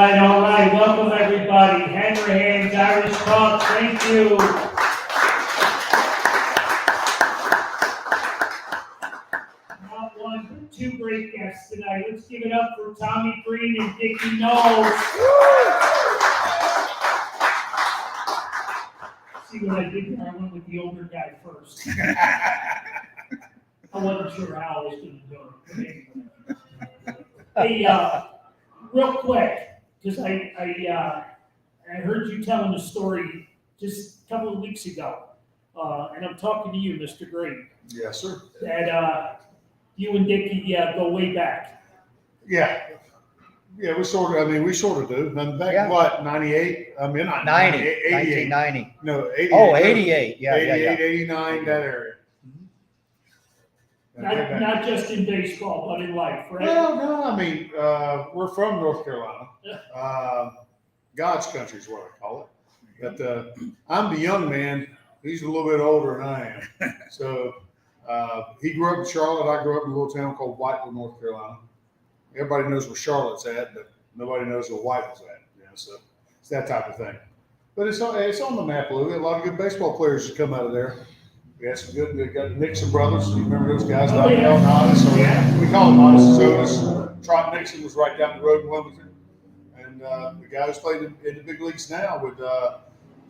All right. Welcome, everybody. Hanrahan's Irish Talk. Thank you. Not one, but two great guests tonight. Let's give it up for Tommy Green and Dickie Knowles. See what I did there? I went with the older guy first. I wasn't sure how I was going to do it. Hey, real quick, because I heard you telling a story just a couple of weeks ago, and I'm talking to you, Mr. Green. Yes, sir. That you and Dickie go way back. Yeah, we sort of do. And back in what, 98? I mean, not 90, 88. 1990. No, 88. Oh, 88. Yeah, 88, 89, that area. Not just in baseball, but in life, right? Well, no, I mean, we're from North Carolina. God's country is what I call it. But I'm the young man. He's a little bit older than I am. So he grew up in Charlotte. I grew up in a little town called Whiteville, North Carolina. Everybody knows where Charlotte's at, but nobody knows where Whiteville's at. So it's that type of thing. But it's on the map a little bit. A lot of good baseball players that come out of there. We had some good. We got the Nixon brothers. You remember those guys? Oh, yeah. Otis. So we call them Otis. Otis. Trot Nixon was right down the road in Wilmington. And the guy who's played in the big leagues now with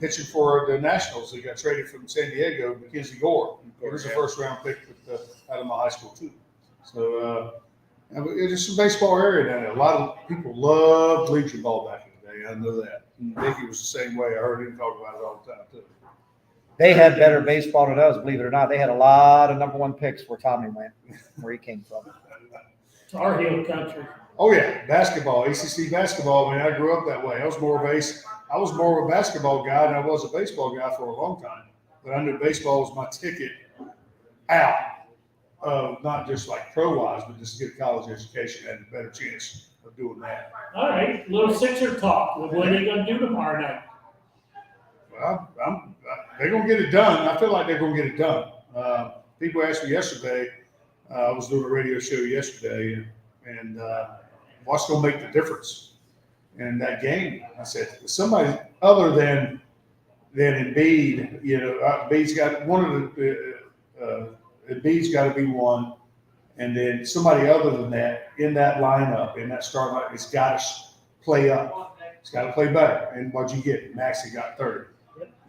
pitching for the Nationals. He got traded from San Diego, Mackenzie Gore. He was a first-round pick out of my high school, too. So it's just a baseball area down there. A lot of people love bleacher ball back in the day. I know that. Dickie was the same way. I heard him talk about it all the time, too. They had better baseball than us, believe it or not. They had a lot of number one picks where Tommy went, where he came from. Tar Heel country. Oh yeah, basketball, ACC basketball. I mean, I grew up that way. I was more of a basketball guy than I was a baseball guy for a long time. But I knew baseball was my ticket out of not just like pro-wise, but just to get a college education and a better chance of doing that. All right, little Sixer talk. What are they going to do tomorrow night? Well, they're going to get it done. I feel like they're going to get it done. People asked me yesterday. I was doing a radio show yesterday, and what's going to make the difference in that game? I said, somebody other than Embiid. Embiid's got one of the Embiid's got to be one, and then somebody other than that in that lineup, in that start lineup, it's got to play up. It's got to play better. And what'd you get? Maxey got 30.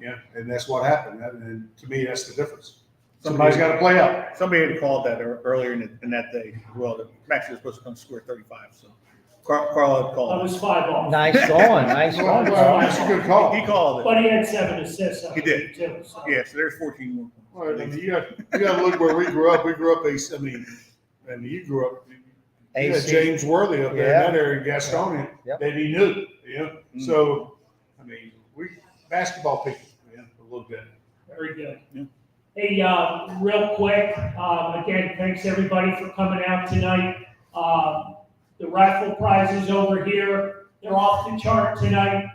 Yeah, and that's what happened. And to me, that's the difference. Somebody's got to play up. Somebody had called that earlier in that day as well. That Maxey was supposed to come score 35. So Carl had called. I was 5 off. Nice going, nice going. Well, that's a good call. He called it. But he had 7 assists. He did. Too, so. Yeah, so there's 14 more. Well, I mean, you got to look where we grew up. We grew up you grew up. You had James Worthy up there in that area, Gastonia, that he knew. So, I mean, we basketball people, a little bit. Very good. Yeah. Hey, real quick, again, thanks everybody for coming out tonight. The raffle prizes over here, they're off the chart tonight.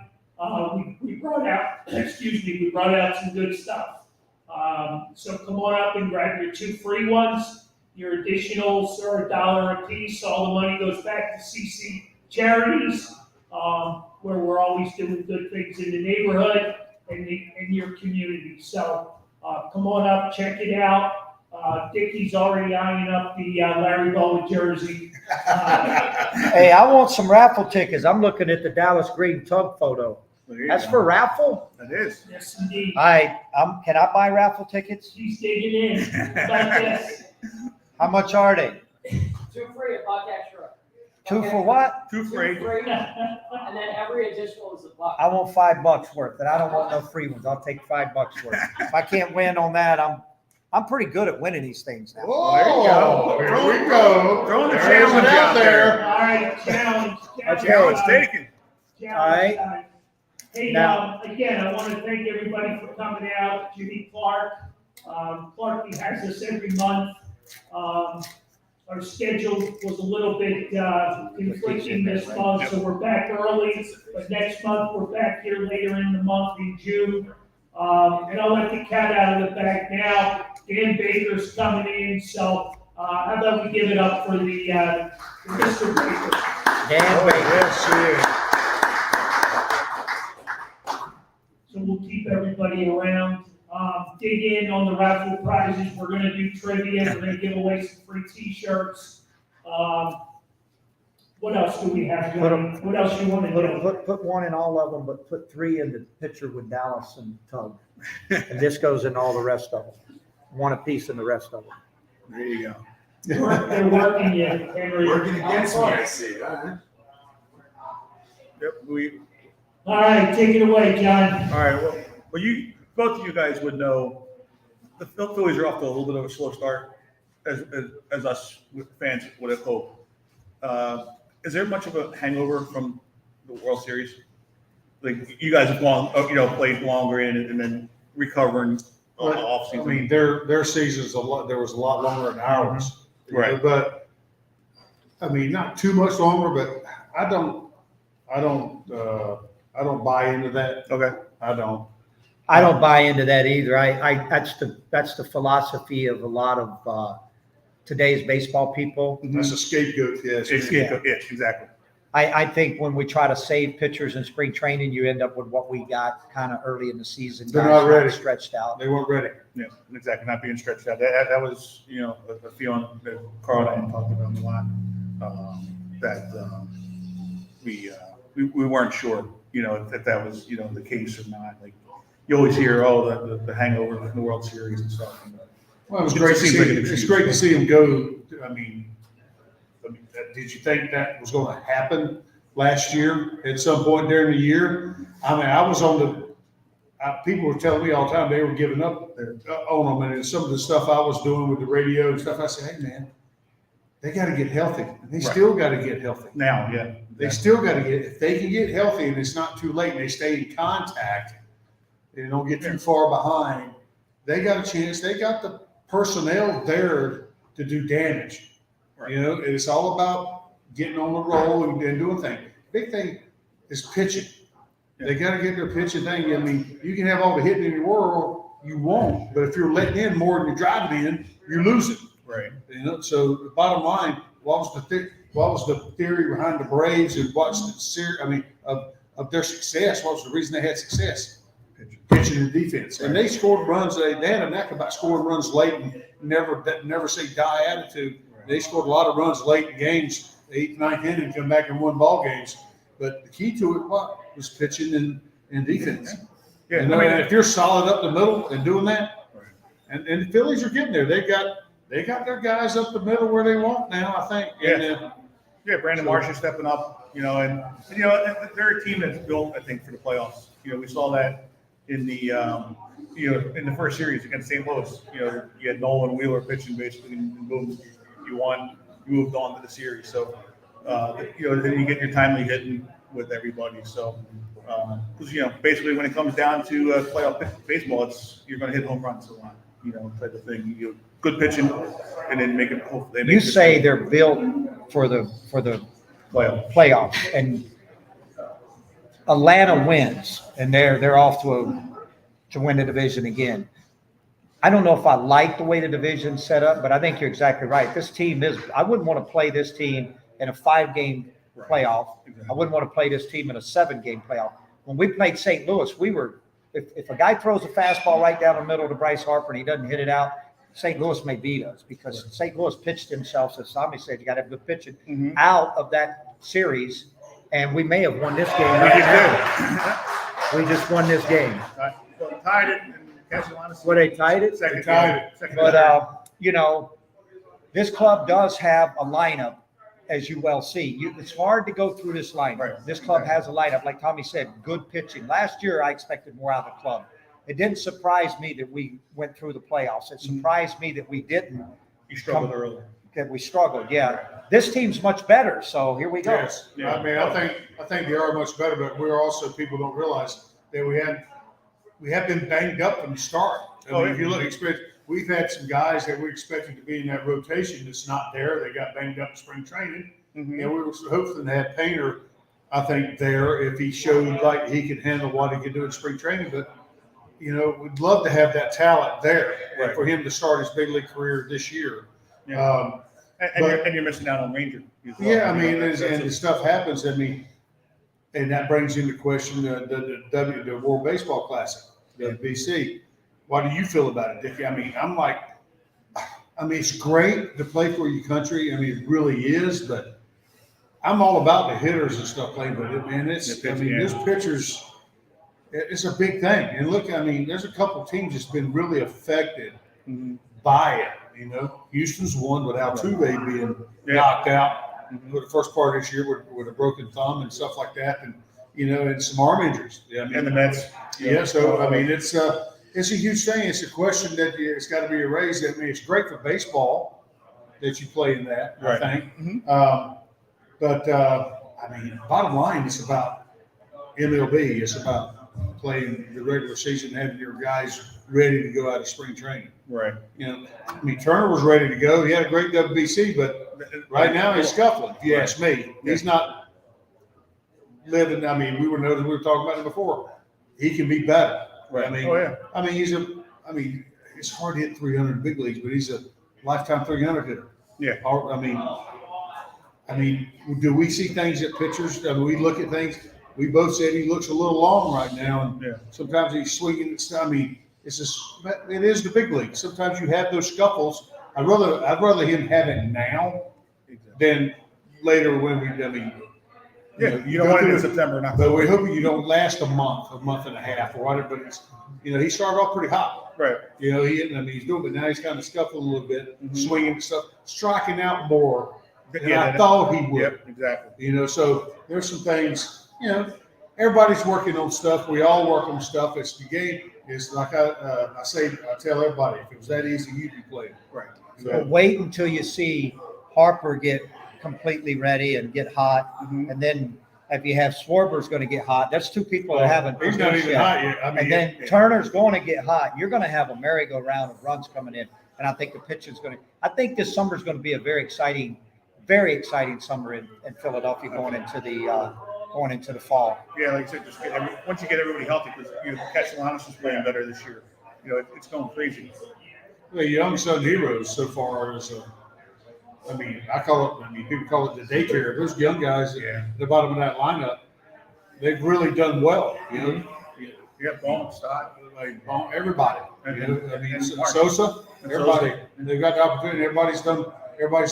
We brought out some good stuff. So come on up and grab your 2 free ones. Your additionals are $1 a piece. All the money goes back to CC Charities, where we're always doing good things in the neighborhood and in your community. So come on up, check it out. Dickie's already eyeing up the Larry Bowa jersey. Hey, I want some raffle tickets. I'm looking at the Dallas Green tub photo. That's for raffle? It is. Yes, indeed. All right, can I buy raffle tickets? He's digging in. Like this. How much are they? 2 free, $1 extra. 2 for what? 2 free. 2 free, and then every additional is $1. I want $5 worth, and I don't want no free ones. I'll take $5 worth. If I can't win on that, I'm pretty good at winning these things now. Oh, there we go. Throwing the There's challenge one out there. All right, challenge. Challenge taken. All right. Hey, Now- again, I want to thank everybody for coming out. Jimmy Clark. Clark, he has us every month. Our schedule was a little bit conflicting this month, so we're back early. But next month, we're back here later in the month in June. And I'll let the cat out of the bag now. Dan Baker's coming in, so how about we give it up for the Mr. Baker? Dan Baker. Yes, everybody around. Dig in on the raffle prizes. We're gonna do trivia. We're gonna give away some free T-shirts. What else do we have going? What else you want to do? Put one in all of them, but put 3 in the picture with Dallas and Tug. And this goes in all the rest of them. One apiece in the rest of them. There you go. They're working you, Henry. Working against me, I see. Yep, All right, take it away, John. all right, well, you, both of you guys would know, the Phillies are off to a little bit of a slow start, as us fans would have hoped. Is there much of a hangover from the World Series? Like, you guys have played longer in and then recovering on the off I season. mean, their season's there was a lot longer than ours. Right. But, I mean, not too much longer, but I don't buy into that. Okay. I don't. I don't buy into that either. That's the philosophy of a lot of today's baseball people. That's a scapegoat, yes. Yeah, exactly. I think when we try to save pitchers in spring training, you end up with what we got kind of early in the season. They're guys not ready. Stretched out. They weren't ready. Yeah, exactly. Not being stretched out. That was, a feeling that Carl and I had talked about a lot. That we weren't sure, if that was, the case or not. Like, you always hear, the hangover from the World Series and stuff. Well, it was It great to seems see. like an It's excuse. great to see him go. I mean, did you think that was going to happen last year at some point during the year? I mean, I was on people were telling me all the time they were giving up on them, and some of the stuff I was doing with the radio and stuff. I said, hey man, they got to get healthy. And they still got to get healthy. Now, yeah. They still got to if they can get healthy and it's not too late and they stay in contact, they don't get too far behind. They got a chance. They got the personnel there to do damage. Right. It's all about getting on the roll and doing things. Big thing is pitching. Yeah. They got to get their pitching thing. I mean, you can have all the hitting in the world, you won't. But if you're letting in more than you're driving in, you're losing. Right. So the bottom line, what was the theory behind the Braves and what's of their success? What was the reason they had success? Pitching and defense. And they scored runs. They had a knack about scoring runs late and never say die attitude. They scored a lot of runs late in games, 8th, 9th inning, come back and won ball games. But the key to it was pitching and defense. Yeah. If you're solid up the middle and doing that, and the Phillies are getting there. They got their guys up the middle where they want now, I think. Yeah. Yeah, Brandon Marsh is stepping up, and they're a team that's built, I think, for the playoffs. We saw that in the in the first series against St. Louis. You had Nolan and Wheeler pitching basically, and boom, you won. You moved on to the series. So, then you get your timely hitting with everybody. So, because basically when it comes down to playoff baseball, you're going to hit home runs a lot. Type of thing. Good pitching, and then make it. Hopefully, You say they're built for the playoffs, and Atlanta wins, and they're off to win the division again. I don't know if I like the way the division's set up, but I think you're exactly right. This team I wouldn't want to play this team in a 5-game playoff. Exactly. I wouldn't want to play this team in a 7-game playoff. When we played St. Louis, if a guy throws a fastball right down the middle to Bryce Harper and he doesn't hit it out, St. Louis may beat us because St. Louis pitched themselves, as Tommy said, you got to have good pitching, out of that series, and we may have won this game. We just won this game. Tied it and Carolina. Well, they tied it? Second tied game. Second But, this club does have a lineup, as you well see. It's hard to go through this lineup. Right. This club has a lineup, like Tommy said, good pitching. Last year, I expected more out of the club. It didn't surprise me that we went through the playoffs. It surprised me that we didn't. You struggled early. That we struggled, yeah. This team's much better, so here we go. Yes. Yeah. I mean, I think they are much better, but we're also, people don't realize that we have been banged up from the start. If you look, we've had some guys that we expected to be in that rotation that's not there. They got banged up in spring training. And we were hoping to have Painter, I think, there if he showed like he could handle what he could do in spring training. But, we'd love to have that talent there and for him to start his big league career this year. Yeah. And you're missing out on Ranger. as well. Yeah, I mean, That's and stuff happens. I mean, and that brings into question the World Baseball Classic. WBC. What do you feel about it, Dickie? I mean, it's great to play for your country. I mean, it really is, but I'm all about the hitters and stuff playing, but this pitchers, it's a big thing. And look, I mean, there's a couple teams that's been really affected by it. You know, Houston's won without Altuve being knocked out for the first part of this year with a broken thumb and stuff like that, and and some arm injuries. I mean, And the Mets. Yeah, so I mean, it's a huge thing. It's a question that it's got to be raised. I mean, it's great for baseball that you play in that. Right. I think, but I mean, bottom line, it's about MLB. It's about playing the regular season, having your guys ready to go out of spring training. Right. You know, I mean, Turner was ready to go. He had a great WBC, but right now he's scuffling. If you ask me, he's not living. I mean, we were talking about it before. He can be better. Right. I mean, Oh, yeah. I mean, it's hard to hit 300 in big leagues, but he's a lifetime 300 hitter. Yeah. I mean, do we see things at pitchers? I mean, we look at things. We both said he looks a little long right now, and sometimes he's swinging. I mean, it is the big league. Sometimes you have those scuffles. I'd rather him have it now than later when we. I mean, you don't want it in September, not. But we're hoping you don't last a month and a half, or whatever. But it's, he started off pretty hot. Right. He's doing, but now he's kind of scuffling a little bit, swinging stuff, striking out more than I that- thought he would. Yep, exactly. So there's some things. Everybody's working on stuff. We all work on stuff. It's the game. It's like I tell everybody, if it was that easy, you'd be playing. Right. But wait until you see Harper get completely ready and get hot, and then if you have Schwarber's going to get hot. That's two people that haven't. He's not even hot yet. I mean, and then Turner's going to get hot. You're going to have a merry-go-round of runs coming in, and I think the pitching's going to. I think this summer is going to be a very exciting summer in Philadelphia going into the fall. Yeah, like I said, once you get everybody healthy, because Castellanos is playing better this year. It's going crazy. The young Sun Heroes so far is people call it the daycare. Those young guys at the bottom of that lineup, they've really done well. You got Ball, Stott, Everybody. Sosa, everybody. And they've got the opportunity. Everybody's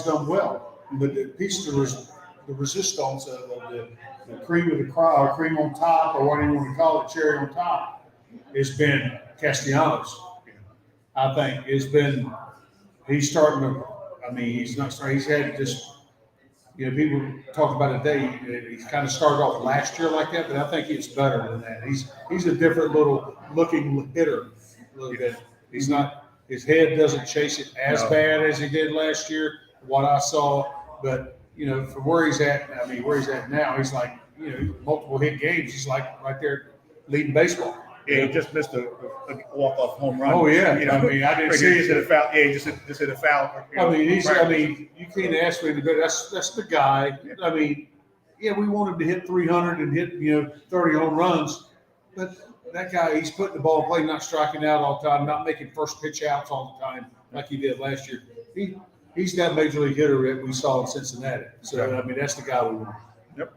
done well. But the piece of the resistance of the cream of the crop, or cream on top, or whatever you want to call it, cherry on top, has been Castellanos. I think he's starting to. I mean, he's not starting. He's had just, people talk about it today. He kind of started off last year like that, but I think it's better than that. He's a different little looking hitter. A little bit. He's not. His head doesn't chase it as bad as he did last year. What I saw, but from where he's at now, he's like, multiple hit games. He's like right there leading baseball. Yeah, he just missed a walk-off home run. Oh yeah, I didn't see it. Hit a foul. Yeah, he just hit a foul. You can't ask me to go. That's the guy. I mean, we want him to hit 300 and hit 30 home runs, but that guy, he's putting the ball in play, not striking out all the time, not making first pitch outs all the time like he did last year. He's that major league hitter that we saw in Cincinnati. So I mean, that's the guy we want. Yep.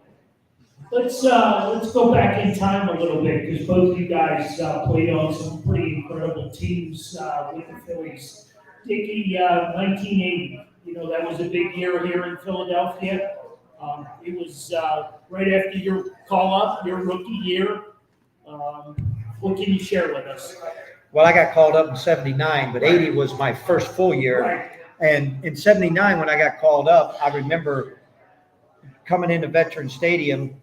Let's go back in time a little bit, because both of you guys played on some pretty incredible teams with the Phillies. Dickie, 1980, that was a big year here in Philadelphia. It was right after your call-up, your rookie year. What can you share with us? Well, I got called up in 79, but 80 was my first full year. Right. And in 79, when I got called up, I remember coming into Veterans Stadium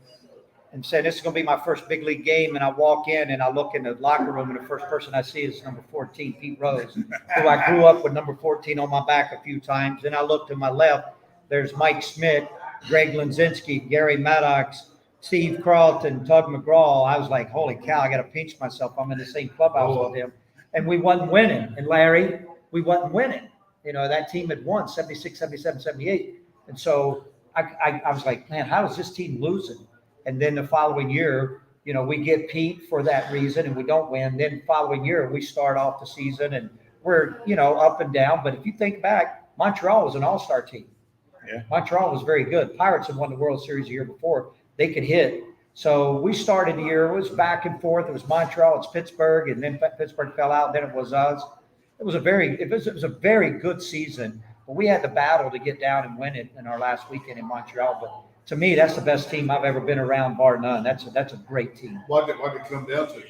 and saying, this is going to be my first big league game. And I walk in and I look in the locker room, and the first person I see is number 14, Pete Rose, who I grew up with number 14 on my back a few times. Then I look to my left, there's Mike Schmidt, Greg Linzinski, Gary Maddox, Steve Carlton, Tug McGraw. I was like, holy cow, I got to pinch myself. I'm in the same clubhouse with him. And we wasn't winning. And Larry, we wasn't winning. That team had won 76, 77, 78. And so I was like, man, how is this team losing? And then the following year, we get Pete for that reason and we don't win. Then following year, we start off the season and we're, up and down. But if you think back, Montreal was an all-star team. Yeah. Montreal was very good. Pirates had won the World Series the year before. They could hit. So we started the year, it was back and forth. It was Montreal, it's Pittsburgh, and then Pittsburgh fell out, then it was us. It was a very good season, but we had the battle to get down and win it in our last weekend in Montreal. But to me, that's the best team I've ever been around, bar none. That's a great team. What did it come down to?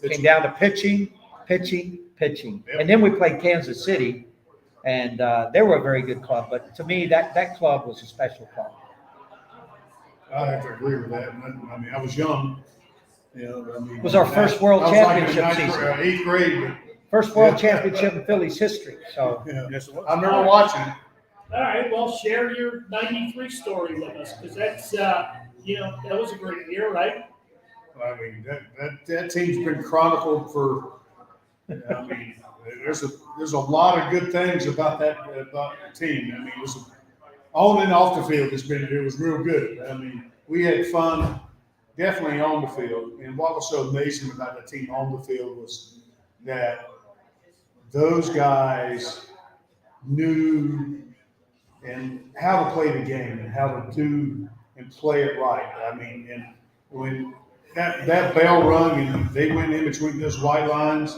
Came down to pitching. Yep. And then we played Kansas City, and they were a very good club. But to me, that club was a special club. I have to agree with that. I mean, I was young. It was our first world I was like in championship season. 8th grade. First world championship in Philly's history. So But, yeah. Yes, it was. I remember watching it. All right, well, share your 93 story with us, because that's, that was a great year, right? I mean, that team's been chronicled for. I mean, there's a lot of good things about the team. I mean, it was on and off the field. It was real good. I mean, we had fun, definitely on the field. And what was so amazing about the team on the field was that those guys knew and how to play the game and how to do and play it right. I mean, and when that bell rung and they went in between those white lines,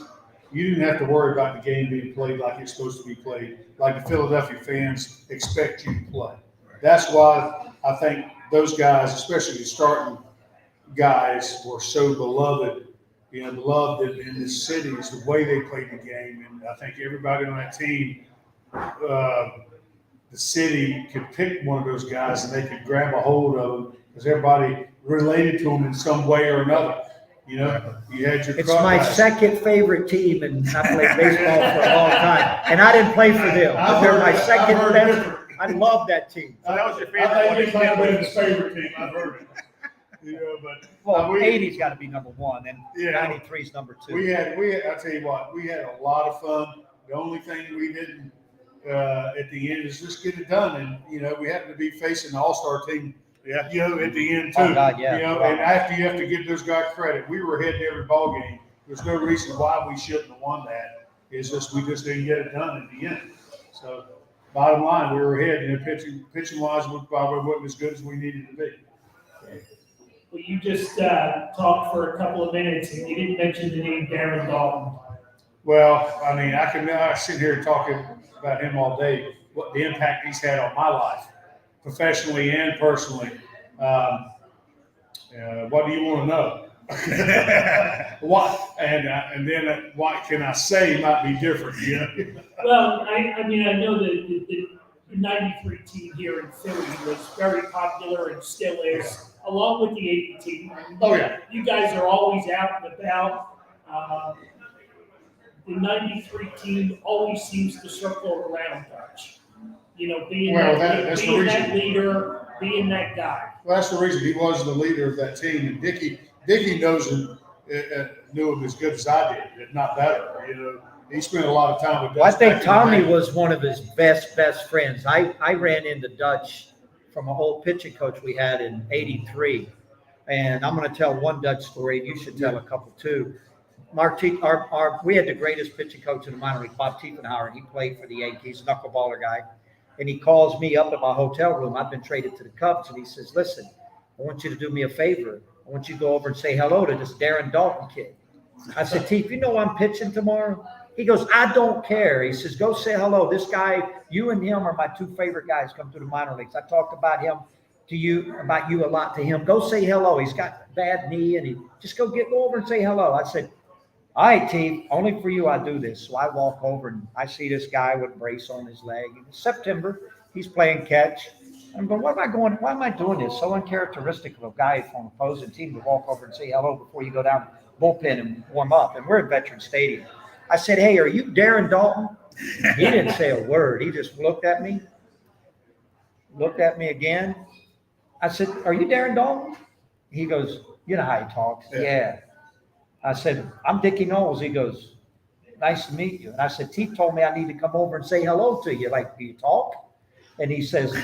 you didn't have to worry about the game being played like it's supposed to be played, like the Philadelphia fans expect you to play. That's why I think those guys, especially the starting guys, were so beloved, beloved in this city is the way they played the game. And I think everybody on that team, the city could pick one of those guys and they could grab a hold of them because everybody related to them in some way or another. You had your it's my second favorite team, and I played baseball for a long time. And I didn't play for them. They're my second best. I love that team. So that was your favorite I one. think might have been his favorite team. I've heard it. But Well, we- 80's got to be number one, and Yeah. 93's number two. we had. I tell you what, we had a lot of fun. The only thing we didn't at the end is just get it done, and we happened to be facing the All-Star team. Yeah. At the end too. Oh, God, yeah. And after you have to give those guys credit, we were ahead in every ball game. There's no reason why we shouldn't have won that. It's just we just didn't get it done at the end. So bottom line, we were ahead. Pitching wise, we probably wasn't as good as we needed to be. Well, you just talked for a couple of minutes, and you didn't mention the name Darren Dalton. Well, I mean, I sit here talking about him all day. What the impact he's had on my life, professionally and personally. What do you want to know? What and then what can I say might be different. Well, I mean, I know that the 93 team here in Philly was very popular and still is, along with the 80 team. I mean, Oh, yeah. You guys are always out and about. The 93 team always seems to circle around Dutch. Being That's the that reason. leader, being that guy. Well, that's the reason he was the leader of that team, and Dickie knows him, knew him as good as I did, if not better. He spent a lot of time with. Well, I Dutch think back in the Tommy day. was one of his best friends. I ran into Dutch from an old pitching coach we had in '83, and I'm going to tell one Dutch story, and you should tell a couple too. We had the greatest pitching coach in the minor league, Bob Tiefenhauer, and he played for the Yankees, knuckleballer guy. And he calls me up at my hotel room. I've been traded to the Cubs, and he says, "Listen, I want you to do me a favor. I want you to go over and say hello to this Darren Dalton kid." I said, "Tief, you know I'm pitching tomorrow?" He goes, "I don't care." He says, "Go say hello. This guy, you and him are my two favorite guys come through the minor leagues. I talked about you a lot to him. Go say hello. He's got a bad knee, and just go over and say hello." I said, "All right, Tief, only for you I do this." So I walk over and I see this guy with a brace on his leg. It's September, he's playing catch. I'm going, why am I doing this? So uncharacteristic of a guy from an opposing team to walk over and say hello before you go down bullpen and warm up. And we're at Veterans Stadium. I said, "Hey, are you Darren Dalton?" He didn't say a word. He just looked at me again. I said, "Are you Darren Dalton?" He goes, "You know how he talks." Yeah. I said, "I'm Dickie Knowles." He goes, "Nice to meet you." And I said, "Tief told me I need to come over and say hello to you. Like, do you talk?" And he says,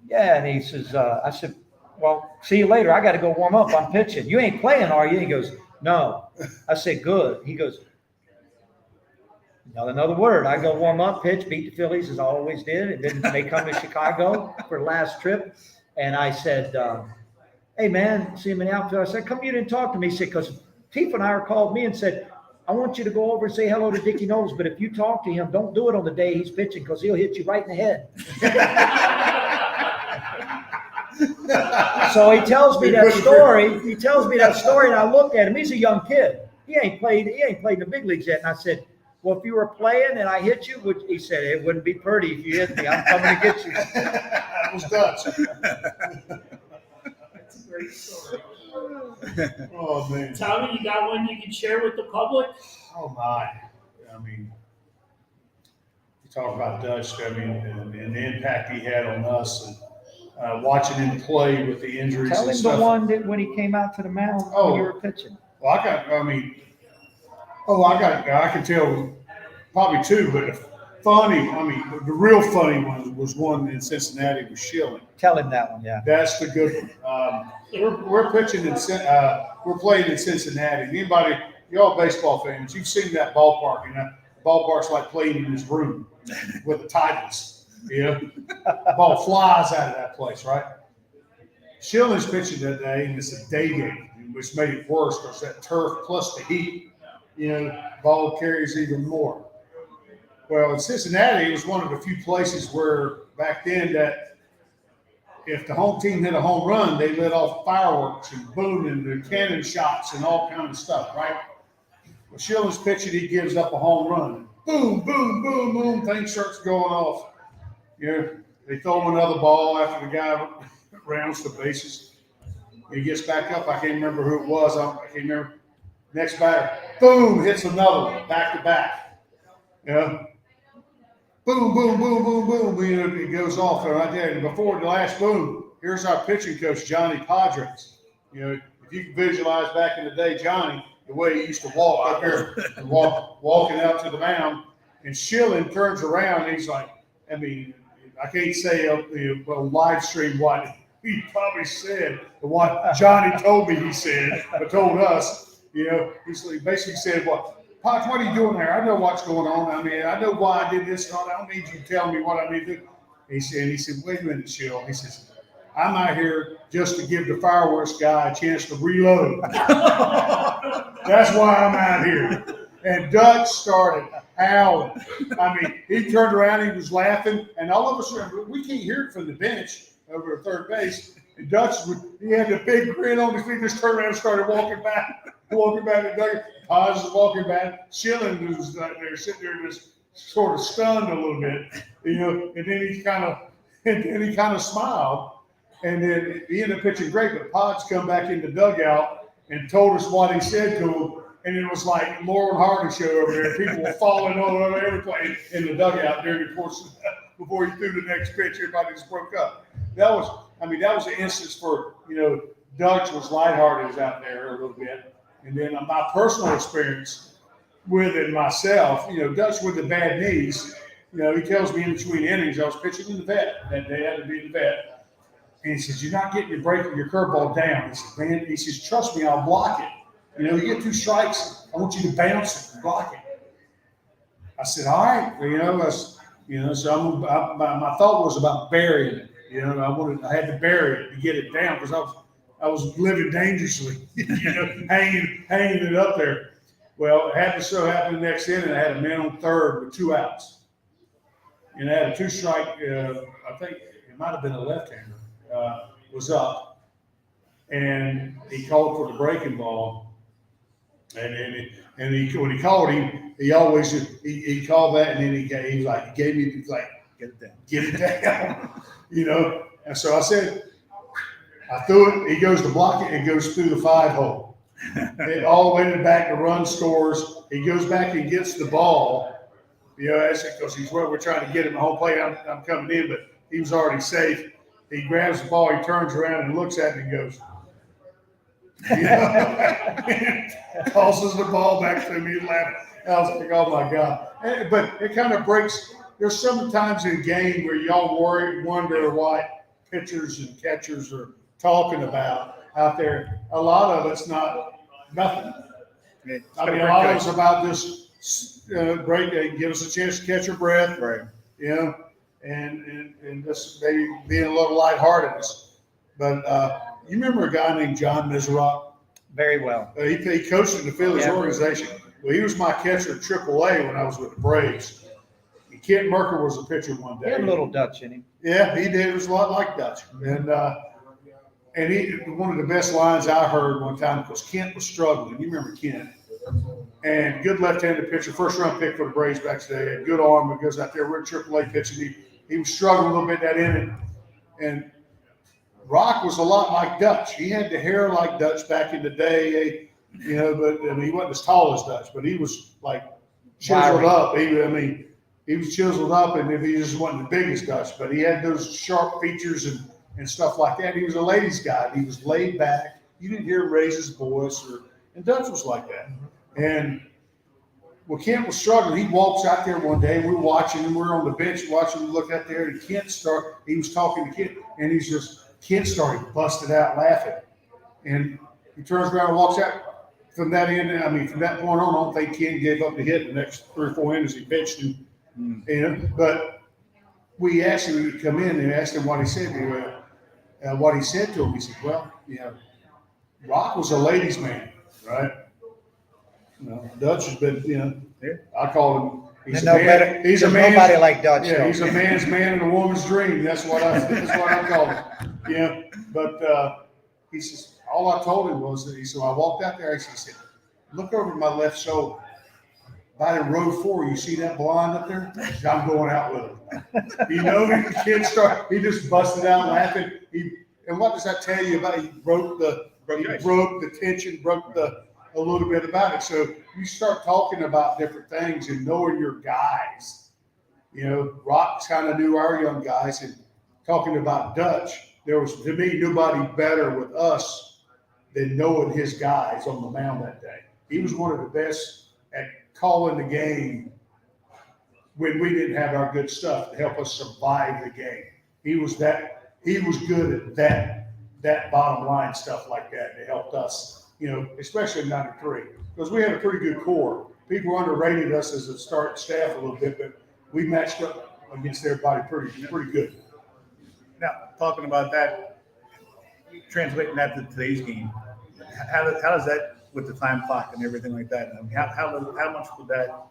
"Yeah." And he says, I said, "Well, see you later. I got to go warm up. I'm pitching." "You ain't playing, are you?" He goes, "No." I said, "Good." He goes, "Not another word." I go warm up, pitch, beat the Phillies as I always did. And then they come to Chicago for the last trip. And I said, hey man, see him in the outfield. I said, come you didn't talk to me. He said, because Tiefenauer called me and said, I want you to go over and say hello to Dickie Knowles, but if you talk to him, don't do it on the day he's pitching because he'll hit you right in the head. So he tells me that story. He tells me that story, and I look at him. He's a young kid. He ain't played in the big leagues yet. And I said, well, if you were playing and I hit you, he said, it wouldn't be pretty if you hit me. I'm coming to get you. That was Dutch. That's a great story. Oh, man. Tommy, you got one you can share with the public? Oh, my. I mean, you talk about Dutch, I mean, and the impact he had on us, and watching him play with the injuries Tell and him stuff. the one that when he came out to the mound Oh. when you were pitching. Well, I can tell probably two, but the real funny one was one in Cincinnati with Schilling. Tell him that one, yeah. That's the good one. We're pitching we're playing in Cincinnati. Anybody, y'all baseball fans, you've seen that ballpark, and that ballpark's like playing in his room with the Titans. You know, the ball flies out of that place, right? Schilling's pitching that day, and it's a day game, which made it worse because that turf plus the heat, ball carries even more. Well, in Cincinnati, it was one of the few places where back then that if the home team hit a home run, they lit off fireworks and boom and the cannon shots and all kinds of stuff, right? Well, Schilling's pitching, he gives up a home run. Boom, boom, boom, boom, things starts going off. They throw him another ball after the guy rounds the bases. He gets back up. I can't remember who it was. I can't remember. Next batter, boom, hits another one, back to back. Boom, boom, boom, boom, boom. It goes off right there. And before the last boom, here's our pitching coach, Johnny Padres. If you can visualize back in the day, Johnny, the way he used to walk up there, and walking out to the mound, and Schilling turns around, and he's like, I can't say live stream what he probably said, but what Johnny told me he said, but told us, he basically said, Poch, what are you doing there? I know what's going on. I know why I did this and all that. I don't need you to tell me what I need to do. He said, wait a minute, Schill. He says, I'm out here just to give the fireworks guy a chance to reload. That's why I'm out here. And Dutch started howling. He turned around, he was laughing, and all of a sudden, we can't hear it from the bench over at third base. And Dutch, he had a big grin on his face, just turned around and started walking back to Doug. Paz was walking back. Schilling was there sitting there just sort of stunned a little bit, and then he kind of smiled. And then he ended up pitching great, but Pod's come back in the dugout and told us what he said to him. And it was like Lauren Hardy show over there. People were falling all over every place in the dugout during the course of that. Before he threw the next pitch, everybody just broke up. That was an instance for, Dutch was lighthearted out there a little bit. And then my personal experience with it myself, Dutch with the bad knees, he tells me in between innings, I was pitching in the vet that day, I had to be in the vet. And he says, you're not getting your curveball down. He says, man, trust me, I'll block it. You get 2 strikes, I want you to bounce it and block it. I said, all right. So my thought was about burying it. I had to bury it to get it down because I was living dangerously, hanging it up there. Well, it happened so happened the next inning, I had a man on third with 2 outs. And I had a 2-strike, I think it might have been a left-hander, was up. And he called for the breaking ball. And when he called him, he always he called that, and then he gave me get it down, And so I said, I threw it. He goes to block it. It goes through the 5-hole. And all the way to the back. The run scores. He goes back and gets the ball. That's it because we're trying to get him a home plate. I'm coming in, but he was already safe. He grabs the ball. He turns around and looks at me and goes. Tosses the ball back to me and laughing. I was like, oh my God. But it kind of breaks. There's sometimes in a game where y'all wonder what pitchers and catchers are talking about out there. A lot of it's nothing. A lot of it's about this break. They give us a chance to catch our breath. Right. And just maybe being a little lightheartedness. But You remember a guy named John Mizrock? Very well. He coached in the Phillies Yeah. organization. Well, he was my catcher at AAA when I was with the Braves. And Kent Merker was a pitcher one He day. had a little Dutch in him. Yeah, he did. It was a lot like Dutch. And he, one of the best lines I heard one time, because Kent was struggling. You remember Kent? And good left-handed pitcher, first-round pick for the Braves back today. Had good arm. He goes out there. We're AAA pitching. He was struggling a little bit that inning. And Rock was a lot like Dutch. He had the hair like Dutch back in the day, you know, but I mean, he wasn't as tall as Dutch, but he was like chiseled up. He was chiseled up, and if he just wasn't the biggest Dutch, but he had those sharp features and stuff like that. He was a ladies' guy. He was laid back. You didn't hear him raise his voice, and Dutch was like that. And when Kent was struggling, he walks out there one day, and we're watching him. We're on the bench watching him look out there, and he was talking to Kent, and Kent started busting out laughing. And he turns around and walks out. From that from that point on, I don't think Kent gave up the hit the next 3 or 4 innings he pitched. You know, but we asked him to come in and asked him what he said. What he said to him, he said, "Well, you know, Rock was a ladies' man, right? You know, Dutch has been, you know, I call him. He's a man. He's a man. Nobody like Dutch. Yeah, though. he's a man's man and a woman's dream. That's what I call him. Yeah, but he says all I told him was that he said I walked out there. He said, look over my left shoulder. By the row 4, you see that blonde up there? I'm going out with him. You know, the kid he just busted out laughing. And what does that tell you about? He broke the tension, a little bit about it. So you start talking about different things and knowing your guys. You know, Rock kind of knew our young guys, and talking about Dutch, there was, to me, nobody better with us than knowing his guys on the mound that day. He was one of the best at calling the game when we didn't have our good stuff to help us survive the game. He was good at that bottom line stuff like that that helped us, you know, especially in '93, because we had a pretty good core. People underrated us as a starting staff a little bit, but we matched up against everybody pretty good. Now, talking about that, translating that to today's game, how does that, with the time clock and everything like that, I mean, how much would that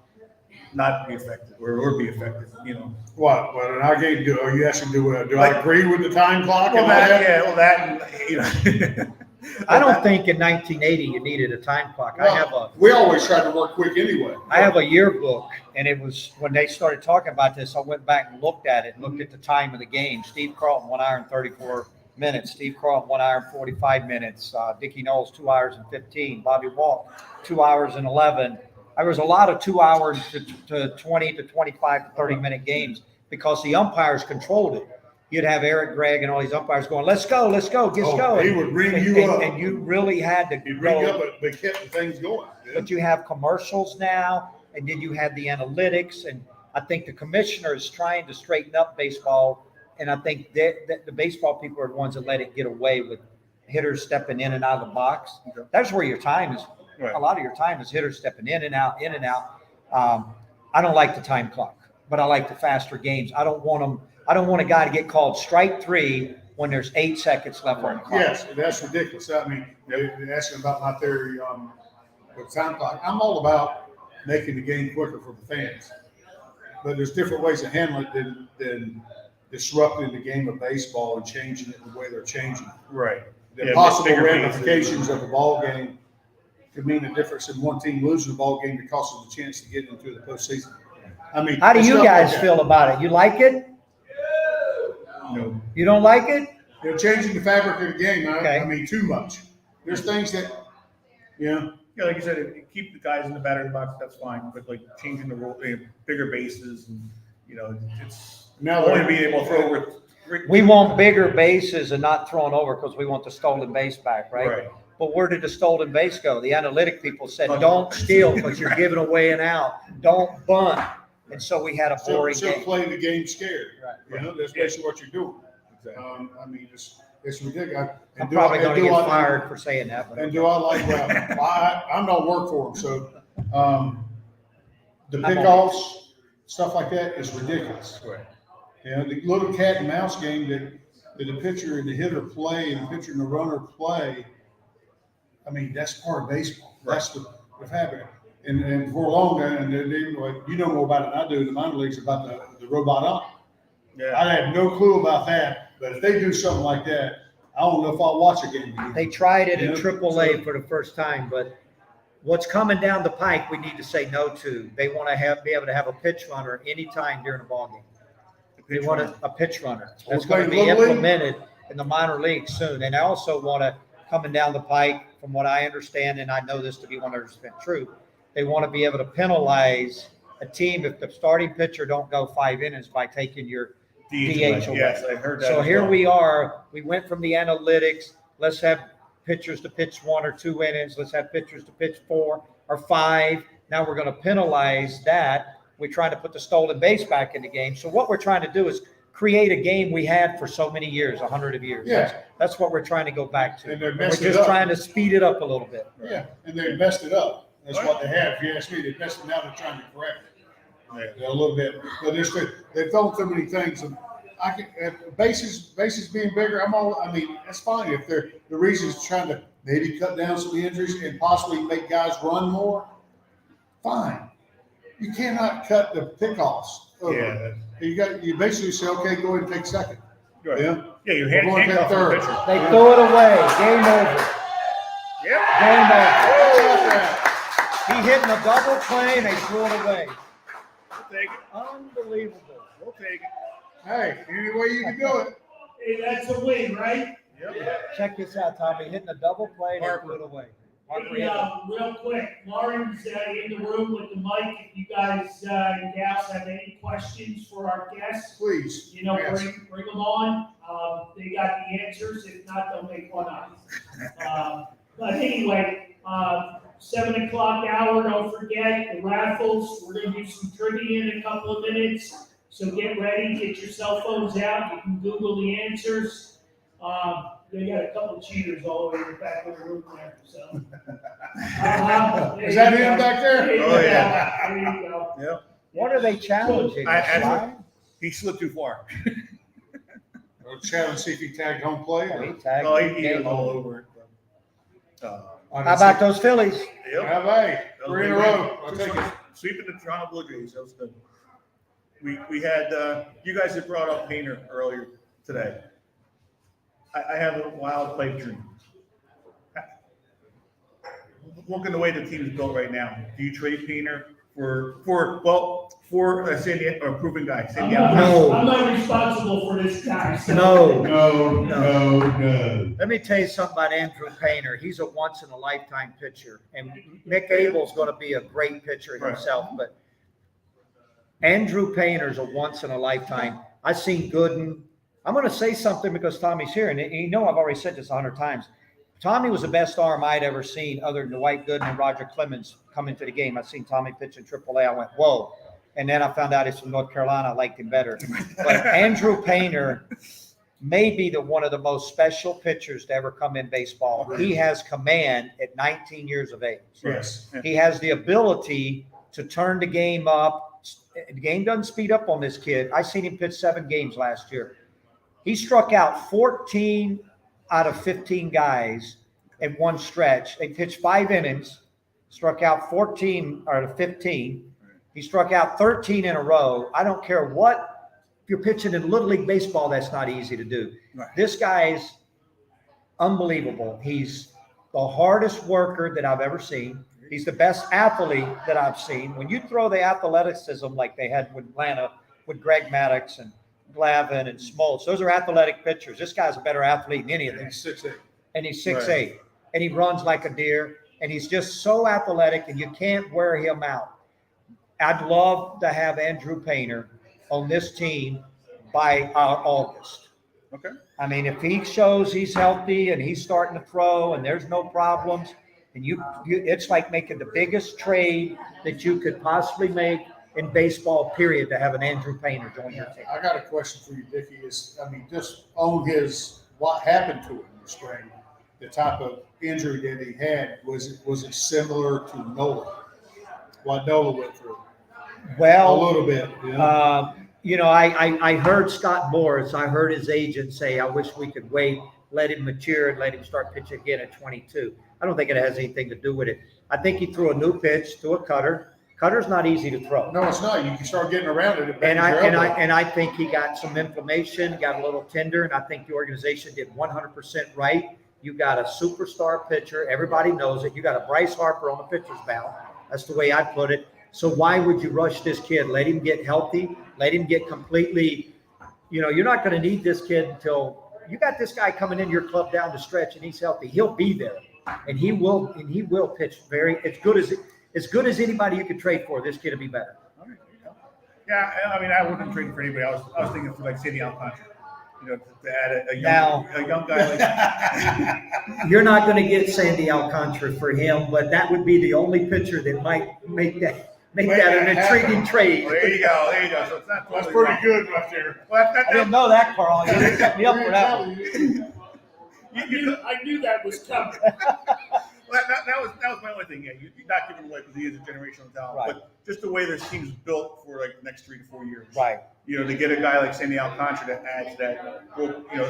not be effective or be effective, you know? What in our game, are you asking, do I agree with the time clock? Well, that, and, you know. I don't think in 1980 you needed a time clock. We always tried to work quick anyway. I have a yearbook, and it was when they started talking about this, I went back and looked at it, looked at the time of the game. Steve Carlton, 1 hour and 34 minutes. Steve Carlton, 1 hour and 45 minutes. Dickie Knowles, 2 hours and 15. Bobby Walt, 2 hours and 11. There was a lot of 2 hours to 20 to 25 to 30-minute games because the umpires controlled it. You'd have Eric Gregg and all these umpires going, let's go, let's go. He would ring you up. And you really had to He'd ring you up, but kept the things going. Yeah. But you have commercials now, and then you have the analytics, and I think the commissioner is trying to straighten up baseball, and I think that the baseball people are the ones that let it get away with hitters stepping in and out of the box. Okay. That's where your time is. Right. A lot of your time is hitters stepping in and out, in and out. I don't like the time clock, but I like the faster games. I don't want a guy to get called strike 3 when there's 8 seconds left on the clock. Yes, that's ridiculous. I mean, they're asking about my theory with time clock. I'm all about making the game quicker for the fans, but there's different ways to handle it than disrupting the game of baseball and changing it the way they're changing it. Right. The possible ramifications of a ball game could mean a difference in one team losing a ball game that costs them a chance to get into the postseason. I mean, how do you guys like feel about it? You like it? No. You don't like it? They're changing the fabric of the game. Okay. I mean, too much. There's things that, Yeah, like you said, if you keep the guys in the battery box, that's fine. But like changing the rule, bigger bases, and you know, it's now only being able to throw over. We want bigger bases and not thrown over because we want the stolen base back, right? Right. But where did the stolen base go? The analytic people said, don't steal because you're giving away an out. Don't bunt. And so we had a boring game. playing the game scared. Right. You know, that's basically what you're doing. Exactly. I mean, it's ridiculous. I'm probably going to get fired for saying that. But And do I like, I'm not work for them, so the pickoffs, stuff like that is ridiculous. Right. You know, the little cat and mouse game that, that the pitcher and the hitter play and the pitcher and the runner play, I mean, that's part of baseball. That's what happened. And for a long time, and you know more about it than I do in the minor leagues about the robot ump. Yeah. I have no clue about that, but if they do something like that, I don't know if I'll watch a game again. They tried it in Yeah. AAA for the first time, but what's coming down the pike, we need to say no to. They want to be able to have a pitch runner anytime during a ball game. They want a pitch runner. That's going to be Little League? implemented in the minor leagues soon. And I also want to, coming down the pike, from what I understand, and I know this to be 100% true, they want to be able to penalize a team if the starting pitcher don't go 5 innings by taking your DH away. Yes, I heard that. So as here well. we are. We went from the analytics. Let's have pitchers to pitch 1 or 2 innings. Let's have pitchers to pitch 4 or 5. Now we're going to penalize that. We're trying to put the stolen base back in the game. So what we're trying to do is create a game we had for so many years, 100 of years. Yeah. That's what we're trying to go back to. And they're We're messing it just up. trying to speed it up a little bit. Yeah, and they messed it up. That's what they have. If you ask me, they messed it. Now they're trying to correct it. Yeah, a little bit, but they've thrown so many things. And I can bases being bigger. I mean, that's fine if the reason is trying to maybe cut down some injuries and possibly make guys run more. Fine. You cannot cut the pickoffs. Yeah. You basically say, okay, go ahead and take second. Right. Yeah. Yeah, your We're going to handcuff third. the pitcher. They threw it away. Game over. Yep. Game over. How about that? He hit in a double play and they threw it away. We'll take it. Unbelievable. We'll take it. Hey, any way you can do it. Hey, that's a win, right? Yep. Check this out, Tommy. Hitting a double play and they threw it away. Hey, real quick, Lauren's in the room with the mic. If you guys and gals have any questions for our guests, Please. you know, Yes. bring them on. They got the answers. If not, they'll make one up. But anyway, 7 o'clock hour, don't forget the raffles. We're gonna do some trivia in a couple of minutes. So get ready, get your cell phones out. You can Google the answers. They got a couple of cheaters all over the back of the room there, so. Is that him back there? There you Oh, go. yeah. There you go. Yep. What are they challenging? I- He slipped too far. We'll chat and see if he tagged home plate. He Or, tagged Oh, the he game was all over. over it. How about those Phillies? Yep. have they? 3 in a row. I'll take it. Sweeping the Toronto Blue Jays. That was good. We had, you guys had brought up Painter earlier today. I have a wild pipe dream. Looking the way the team is built right now, do you trade Painter for a San Diego, or a proven guy? San Diego? No. I'm not responsible for this guy. so- No. Let me tell you something about Andrew Painter. He's a once-in-a-lifetime pitcher, and Mick Abel's going to be a great pitcher Right. himself, but Andrew Painter's a once-in-a-lifetime. I've seen Gooden. I'm going to say something because Tommy's here, and you know I've already said this 100 times. Tommy was the best arm I'd ever seen other than Dwight Gooden and Roger Clemens come into the game. I've seen Tommy pitch in AAA. I went, whoa. And then I found out he's from North Carolina. I liked him better. But Andrew Painter may be one of the most special pitchers to ever come in baseball. He has command at 19 years of age. Yes. He has the ability to turn the game up. The game doesn't speed up on this kid. I seen him pitch 7 games last year. He struck out 14 out of 15 guys in one stretch. They pitched 5 innings, struck out 14 out of 15. He struck out 13 in a row. I don't care what, if you're pitching in Little League Baseball, that's not easy to do. Right. This guy's unbelievable. He's the hardest worker that I've ever seen. He's the best athlete that I've seen. When you throw the athleticism like they had with Atlanta, with Greg Maddux and Glavine and Smoltz, those are athletic pitchers. This guy's a better athlete than any of them. He's 6'8". And he's 6'8", and he runs like a deer, and he's just so athletic, and you can't wear him out. I'd love to have Andrew Painter on this team by August. Okay. I mean, if he shows he's healthy and he's starting to throw and there's no problems, and you it's like making the biggest trade that you could possibly make in baseball, period, to have an Andrew Painter join your team. I got a question for you, Dickie. Just on what happened to him in the spring, the type of injury that he had, was it similar to Nola? What Nola went through? A Well, little bit. I heard Scott Morris, I heard his agent say, I wish we could wait, let him mature and let him start pitching again at 22. I don't think it has anything to do with it. I think he threw a new pitch to a cutter. Cutter's not easy to throw. No, it's not. You can start getting around it. And I think he got some inflammation, got a little tender, and I think the organization did 100% right. You got a superstar pitcher. Everybody knows it. You got a Bryce Harper on the pitcher's mound. That's the way I put it. So why would you rush this kid? Let him get healthy. Let him get completely, you're not going to need this kid until you got this guy coming in your club down the stretch and he's healthy. He'll be there, and he will pitch as good as anybody you could trade for. This kid will be better. Yeah, I mean, I wouldn't trade for anybody. I was thinking for like Sandy Alcantara, to add a young guy like. You're not going to get Sandy Alcantara for him, but that would be the only pitcher that might make that an intriguing trade. Well, there you go. So it's not That's totally pretty wrong. good right there. Well, I didn't know that, Carl. You set me up for that one. I knew that was coming. Well, that was my only thing. Yeah, you're not giving away because he is a generational talent, Right. but just the way this team's built for like the next 3 to 4 years. Right. To get a guy like Sandy Alcantara to add to that,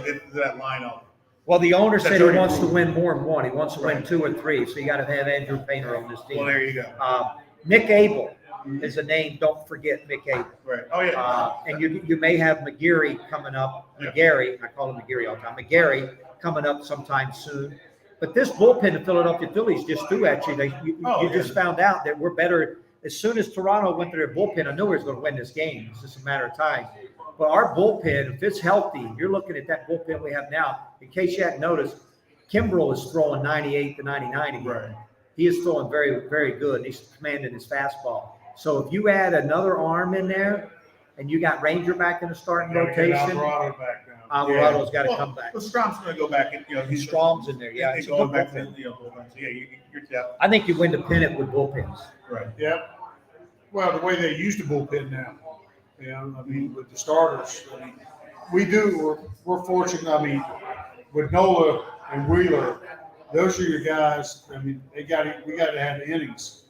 into that lineup. Well, the owner said he already wants to cool. win more than one. He wants to win Right. 2 or 3. So you got to have Andrew Painter on this team. Well, there you go. Nick Abel is a name. Don't forget Nick Abel. Right. Oh yeah. And you may have McGarry coming up. Yeah. McGarry, I call him McGarry all the time. McGarry coming up sometime soon. But this bullpen the Philadelphia Phillies just threw at you. You just found out that we're better. As soon as Toronto went to their bullpen, I knew we were going to win this game. It's just a matter of time. But our bullpen, if it's healthy, you're looking at that bullpen we have now. In case you hadn't noticed, Kimbrel is throwing 98 to 99 again. Right. He is throwing very, very good. He's commanding his fastball. So if you add another arm in there, and you got Ranger back in the starting rotation, Alvarado back down. Alvarado's got to come back. Well, Strom's going to go back, and he's Strom's in there, yeah. He's It's a good going back to bullpen. bullpen. So yeah, you're depth. I think you win the pennant with bullpens. Right. Yep. Well, the way they use the bullpen now, with the starters, we're fortunate. With Nola and Wheeler, those are your guys. We got to have innings.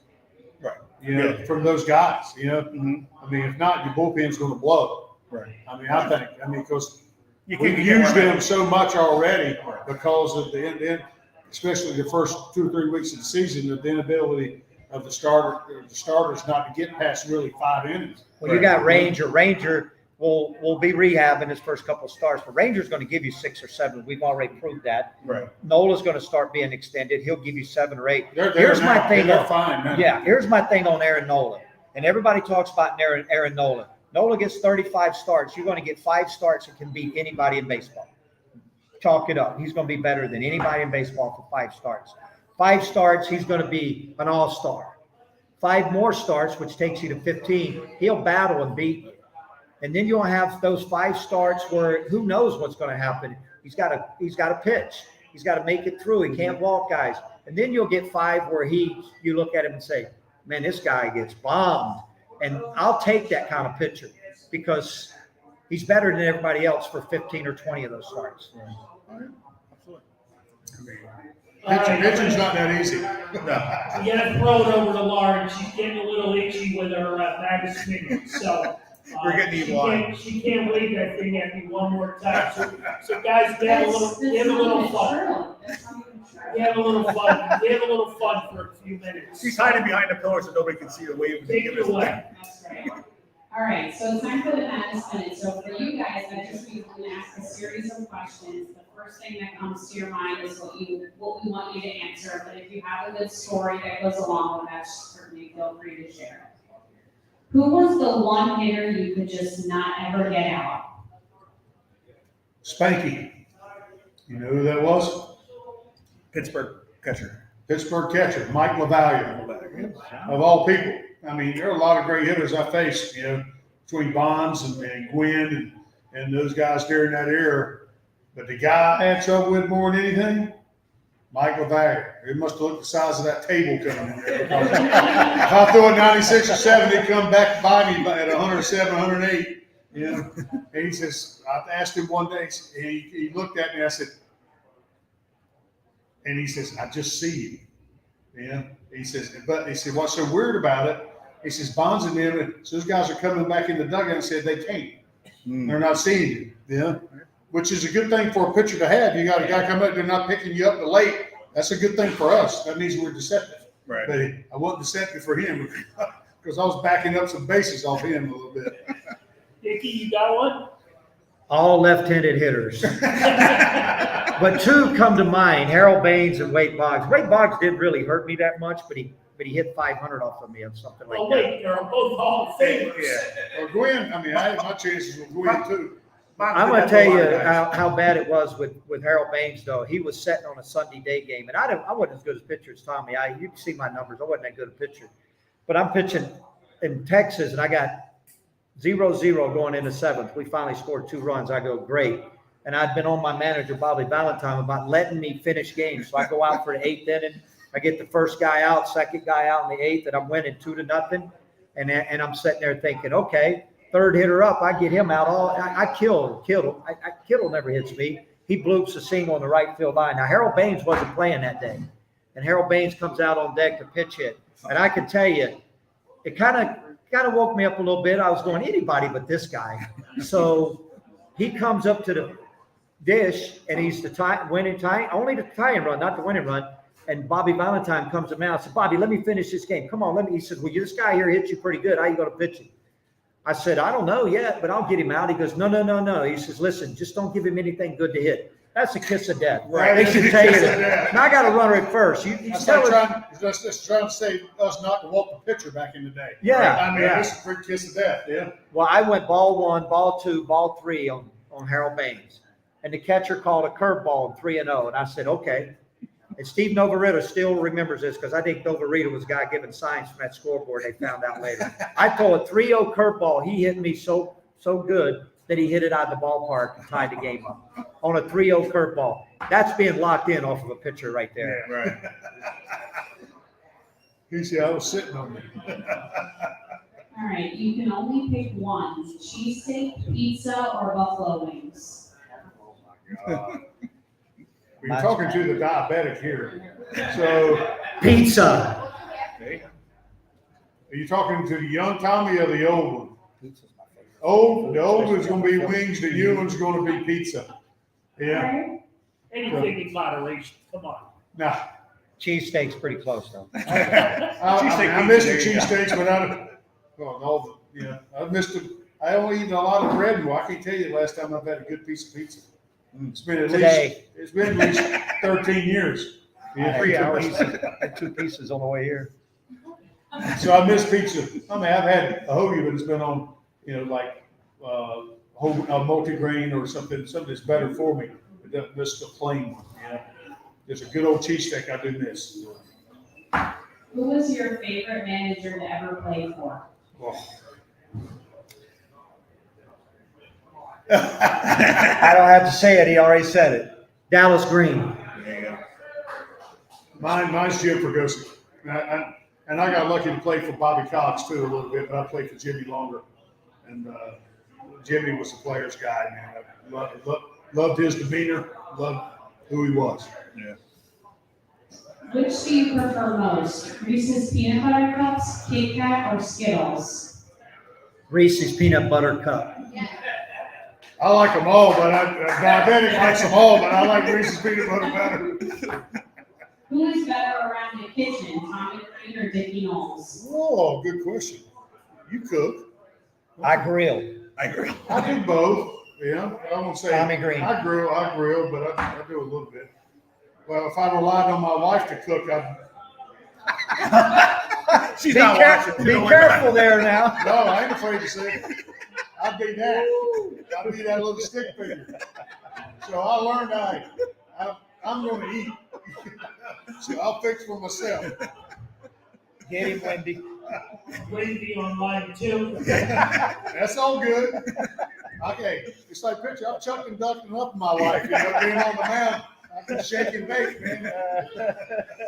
Right. From those guys, Mm-hmm. if not, your bullpen's going to blow. Right. I think, because You we've can't used run them it. so much already Right. because of the end, especially the first 2 or 3 weeks of the season, the inability of the starters not to get past really 5 innings. Well, you got Ranger. Ranger will be rehabbing his first couple of starts, but Ranger's going to give you 6 or 7. We've already proved that. Right. Nola's going to start being extended. He'll give you 7 or 8. They're Here's now. my thing. They're fine now. Yeah, here's my thing on Aaron Nola. And everybody talks about Aaron Nola. Nola gets 35 starts. You're going to get 5 starts that can beat anybody in baseball. Chalk it up. He's going to be better than anybody in baseball for 5 starts. 5 starts, he's going to be an all-star. 5 more starts, which takes you to 15, he'll battle and beat you. And then you'll have those 5 starts where who knows what's going to happen. He's got to pitch. He's got to make it through. He can't walk guys. And then you'll get 5 where you look at him and say, man, this guy gets bombed. And I'll take that kind of pitcher because he's better than everybody else for 15 or 20 of those starts. Pitching's not that easy. No. You gotta throw it over to Lauren. She's getting a little itchy with her bag of Snickers. So We're getting she you on. She can't wave that thing at me one more time. So guys, we have a little fun. We have a little fun. We have a little fun for a few minutes. She's hiding behind the pillar so nobody can see her wave. Take it away. That's right. All right, so it's time for the Madness Minute. So for you guys, I just need to ask a series of questions. The first thing that comes to your mind is what we want you to answer. But if you have a good story that goes along with that, certainly feel free to share. Who was the one hitter you could just not ever get out? Spanky. You know who that was? Pittsburgh catcher. Pittsburgh catcher, Mike LaValliere, of all people. There are a lot of great hitters I faced, between Bonds and Gwynn and those guys during that era. But the guy I had trouble with more than anything, Mike LaValliere. It must have looked the size of that table coming in there. Because if I throw a 96 or 7, he'd come back by me at 107, 108. And he says, I asked him one day, he looked at me, I said, and he says, I just see you. He says, what's so weird about it? He says, Bonds and them, so those guys are coming back in the dugout and said they can't. They're not seeing you, yeah, which is a good thing for a pitcher to have. You got a guy coming up, they're not picking you up late. That's a good thing for us. That means we're deceptive. Right. But I wasn't deceptive for him because I was backing up some bases off him a little bit. Dickie, you got one? All left-handed hitters. But two come to mind, Harold Baines and Wade Boggs. Wade Boggs didn't really hurt me that much, but he hit 500 off of me or something like Oh, that. wait, they're both Hall of Famers. Yeah. Or Gwen, I mean, I had my chances with Gwen too. I'm going to tell you how bad it was with Harold Baines, though. He was sitting on a Sunday day game, and I wasn't as good as pitcher as Tommy. You can see my numbers. I wasn't that good a pitcher. But I'm pitching in Texas, and I got 0-0 going into seventh. We finally scored 2 runs. I go, great. And I'd been on my manager, Bobby Valentine, about letting me finish games. So I go out for the 8th inning. I get the first guy out, second guy out in the 8th, and I'm winning 2-0. And I'm sitting there thinking, okay, third hitter up, I get him out. I kill him. Kittle never hits me. He bloops a single on the right field line. Now, Harold Baines wasn't playing that day. And Harold Baines comes out on deck to pitch hit. And I can tell you, it kind of woke me up a little bit. I was going, anybody but this guy. So he comes up to the dish, and he's the winning tie, only the tying run, not the winning run. And Bobby Valentine comes to me out and said, Bobby, let me finish this game. Come on, he said, well, this guy here hits you pretty good. How you going to pitch him? I said, I don't know yet, but I'll get him out. He goes, no. He says, listen, just don't give him anything good to hit. That's a kiss of death. Right. They should tell you that. And I got to run it first. That's trying to say us not to walk the pitcher back in the day. Yeah, Right? I mean, yeah. this is a pretty kiss of death, yeah. Well, I went ball 1, ball 2, ball 3 on Harold Baines. And the catcher called a curveball 3-0. And I said, okay. And Steve Novarita still remembers this because I think Novarita was the guy giving signs from that scoreboard they found out later. I told a 3-0 curveball. He hit me so good that he hit it out of the ballpark and tied the game up on a 3-0 curveball. That's being locked in off of a pitcher right there. Yeah, right. He said, I was sitting on me. All right, you can only pick one, cheesesteak, pizza, or buffalo wings. We're talking to the diabetic here. So Pizza. are you talking to the young Tommy or the old one? Pizza's my favorite. The old one's gonna be wings, the new one's gonna be pizza. Yeah, Okay? Anything in moderation, come on. nah. Cheesesteak's pretty close, though. I missed the cheesesteaks, but I only eat a lot of bread. Well, I can't tell you the last time I've had a good piece of pizza. It's been at least 13 years. Yeah, 3 hours. Had 2 pieces on the way here. So I miss pizza. I mean, I've had a hoagie, but it's been on, like a multi-grain or something that's better for me. But just a plain one, There's a good old cheesesteak I do miss. Who was your favorite manager to ever play for? Oh. I don't have to say it. He already said it. Dallas Green. Mine's Jim Ferguson. And I got lucky to play for Bobby Cox too a little bit, but I played for Jimmy longer. And Jimmy was the player's guy, man. I loved his demeanor, loved who he was. Yeah. Which do you prefer most? Reese's Peanut Butter Cups, Kit Kat, or Skittles? Reese's Peanut Butter Cup. I like them all, but diabetic likes them all, but I like Reese's Peanut Butter better. Who is better around the kitchen, Tommy Green or Dickie Knowles? Oh, good question. You cook. I grill. I agree. I do both. Yeah, I won't say. Tommy Green. I grill, but I do a little bit. Well, if I relied on my wife to cook, She's not watching. Be careful there now. no, I ain't afraid to say it. I'd be that. I'd be that little stick figure. So I learned I'm going to eat. So I'll fix for myself. Get him, Wendy. Wendy online too. That's all good. Okay, it's like picture. I've chucked and ducked enough in my life. Being on the mound, I can shake and bake, man.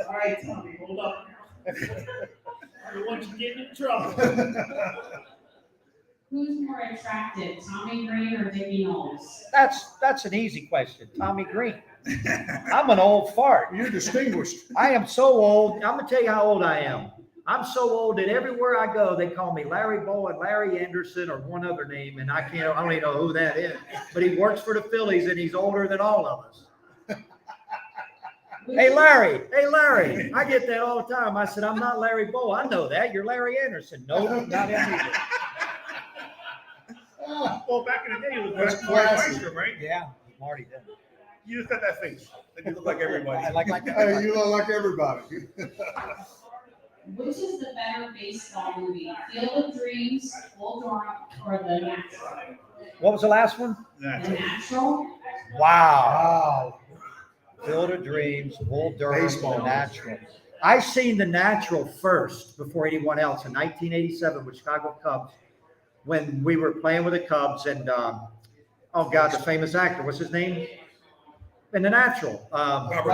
All right, Tommy, hold up. I don't want you getting in trouble. Who's more attractive, Tommy Green or Dickie Knowles? That's an easy question. Tommy Green. I'm an old fart. You're distinguished. I am so old. I'm gonna tell you how old I am. I'm so old that everywhere I go, they call me Larry Bowen, Larry Anderson, or one other name, and I don't even know who that is. But he works for the Phillies, and he's older than all of us. Hey, Larry, I get that all the time. I said, I'm not Larry Bowen. I know that. You're Larry Anderson. No, not him either. Well, back in the day, it was That's Marty classic. Weissman, right? Yeah, Marty did. You just got that face. Like you look like everybody. I like Hey, you look like everybody. Which is the better baseball movie? Field of Dreams, Bull Durham, or The Natural? What was the last one? The Natural? Wow. Field of Dreams, Bull Durham, Baseball. The Natural. I seen The Natural first before anyone else in 1987 with Chicago Cubs when we were playing with the Cubs and, the famous actor, what's his name? In The Natural. Robert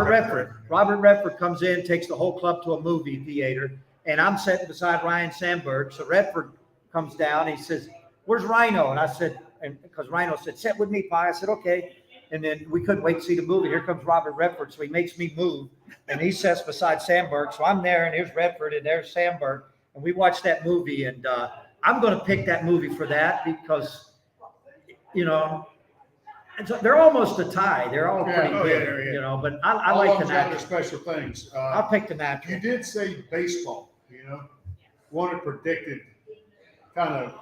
Redford. Robert Redford comes in, takes the whole club to a movie theater, and I'm sitting beside Ryan Sandberg. So Redford comes down, and he says, "Where's Rhino?" And I said, because Rhino said, "Sit with me, Pi." I said, "Okay." And then we couldn't wait to see the movie. Here comes Robert Redford, so he makes me move, and he sits beside Sandberg. So I'm there, and here's Redford, and there's Sandberg, and we watched that movie. And I'm going to pick that movie for that because, and so they're almost a tie. They're all pretty good, But I All like of The them's got their Natural. special things. I'll pick The Natural. You did say baseball, one that predicted kind of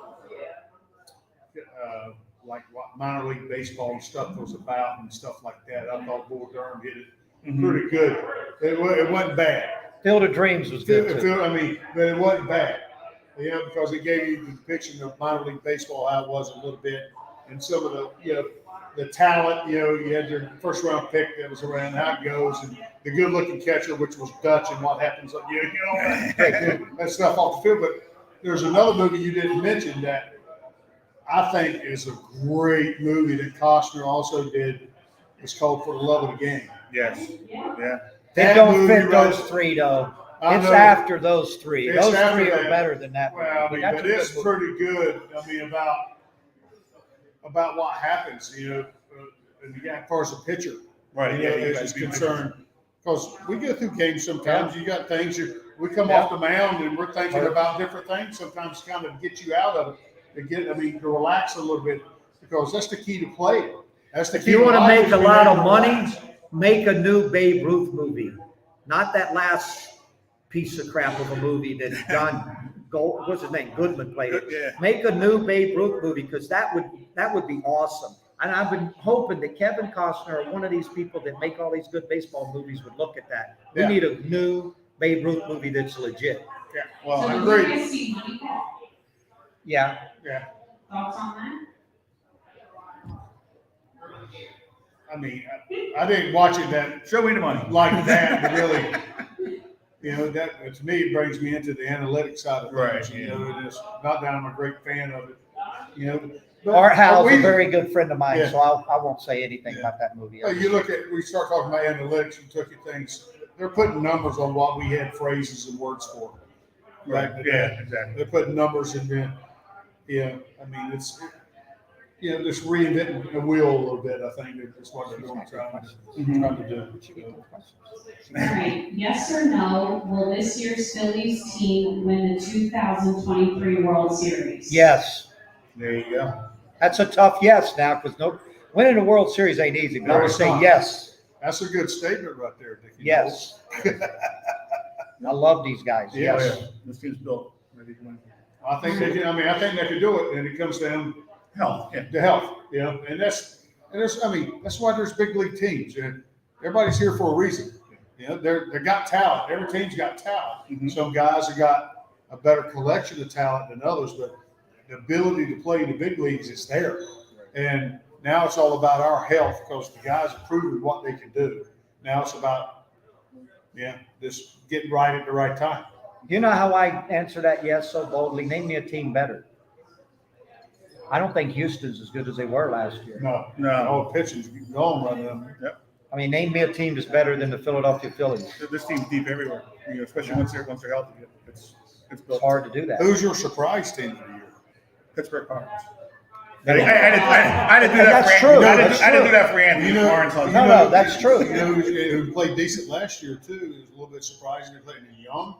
like what minor league baseball and stuff was about and stuff like that. I thought Bull Durham did it pretty good. It wasn't bad. Field of Dreams was good too. But it wasn't bad. Because it gave you the depiction of minor league baseball, how it was a little bit, and some of the talent. You had your first round pick that was around, how it goes, and the good looking catcher, which was Dutch, and what happens, that stuff off the field. But there's another movie you didn't mention that I think is a great movie that Costner also did. It's called For the Love of the Game. Yes. Yeah. They That don't movie fit right- those three though. I It's know. after those three. It's Those after three are that. better than that. Well, movie. That's but a good it's movie. pretty good. About what happens, and as far as a pitcher, Right. Yeah. You is guys be concerned. Because we go through games sometimes. You got things we come off the mound and we're thinking about different things. Sometimes kind of get you out of it to relax a little bit because that's the key to play. That's the If key. you to want to life make is a being lot able of to money, relax. make a new Babe Ruth movie. Not that last piece of crap of a movie that what's his name? Goodman played it. Yeah. Make a new Babe Ruth movie because that would be awesome. And I've been hoping that Kevin Costner or one of these people that make all these good baseball movies would look at that. We Yeah. need a new Babe Ruth movie that's legit. Yeah. Well, So I did agree. you guys see Moneyball? Yeah. Thoughts on that? I didn't watch it that Show me the money. like that, but really, that to me brings me into the analytics side of things. Right. And it's not that I'm a great fan of it. But Art Howell's a we- very good friend of mine, Yeah. so I won't say anything about that movie. we start talking about analytics and took things. They're putting numbers on what we had phrases and words for. Right. Yeah. Exactly. They're putting numbers in there. It's just reinventing the wheel a little bit. I think that's what they're doing, trying to do. All right, yes or no, will this year's Phillies team win the 2023 World Series? Yes. There you go. That's a tough yes now because winning the World Series ain't easy. But I No, would it's say not. yes. That's a good statement right there, Dickie. Yes. I love these guys. Yeah. Yes. This team's built. Ready to win. I think they can. I think they can do it, and it comes down Health. Yeah. to health. And that's why there's big league teams, and everybody's here for a reason. They got talent. Every team's got talent. Mhm. Some guys have got a better collection of talent than others, but the ability to play in the big leagues is there. And now it's all about our health because the guys have proven what they can do. Now it's about, just getting right at the right time. You know how I answer that yes so boldly? Name me a team better. I don't think Houston's as good as they were last year. No, No. all the pitching's going right now. I mean, name me a team that's better than the Philadelphia Phillies. This team's deep everywhere. Especially once they're healthy. It's It's built. hard to do that. Who's your surprise team of the year? Pittsburgh Pirates. They I don't- didn't do that. That's for true. Anthony. I That's didn't do true. that for Anthony Barnes. No, that's true. Who played decent last year too? It was a little bit surprising. They played Young.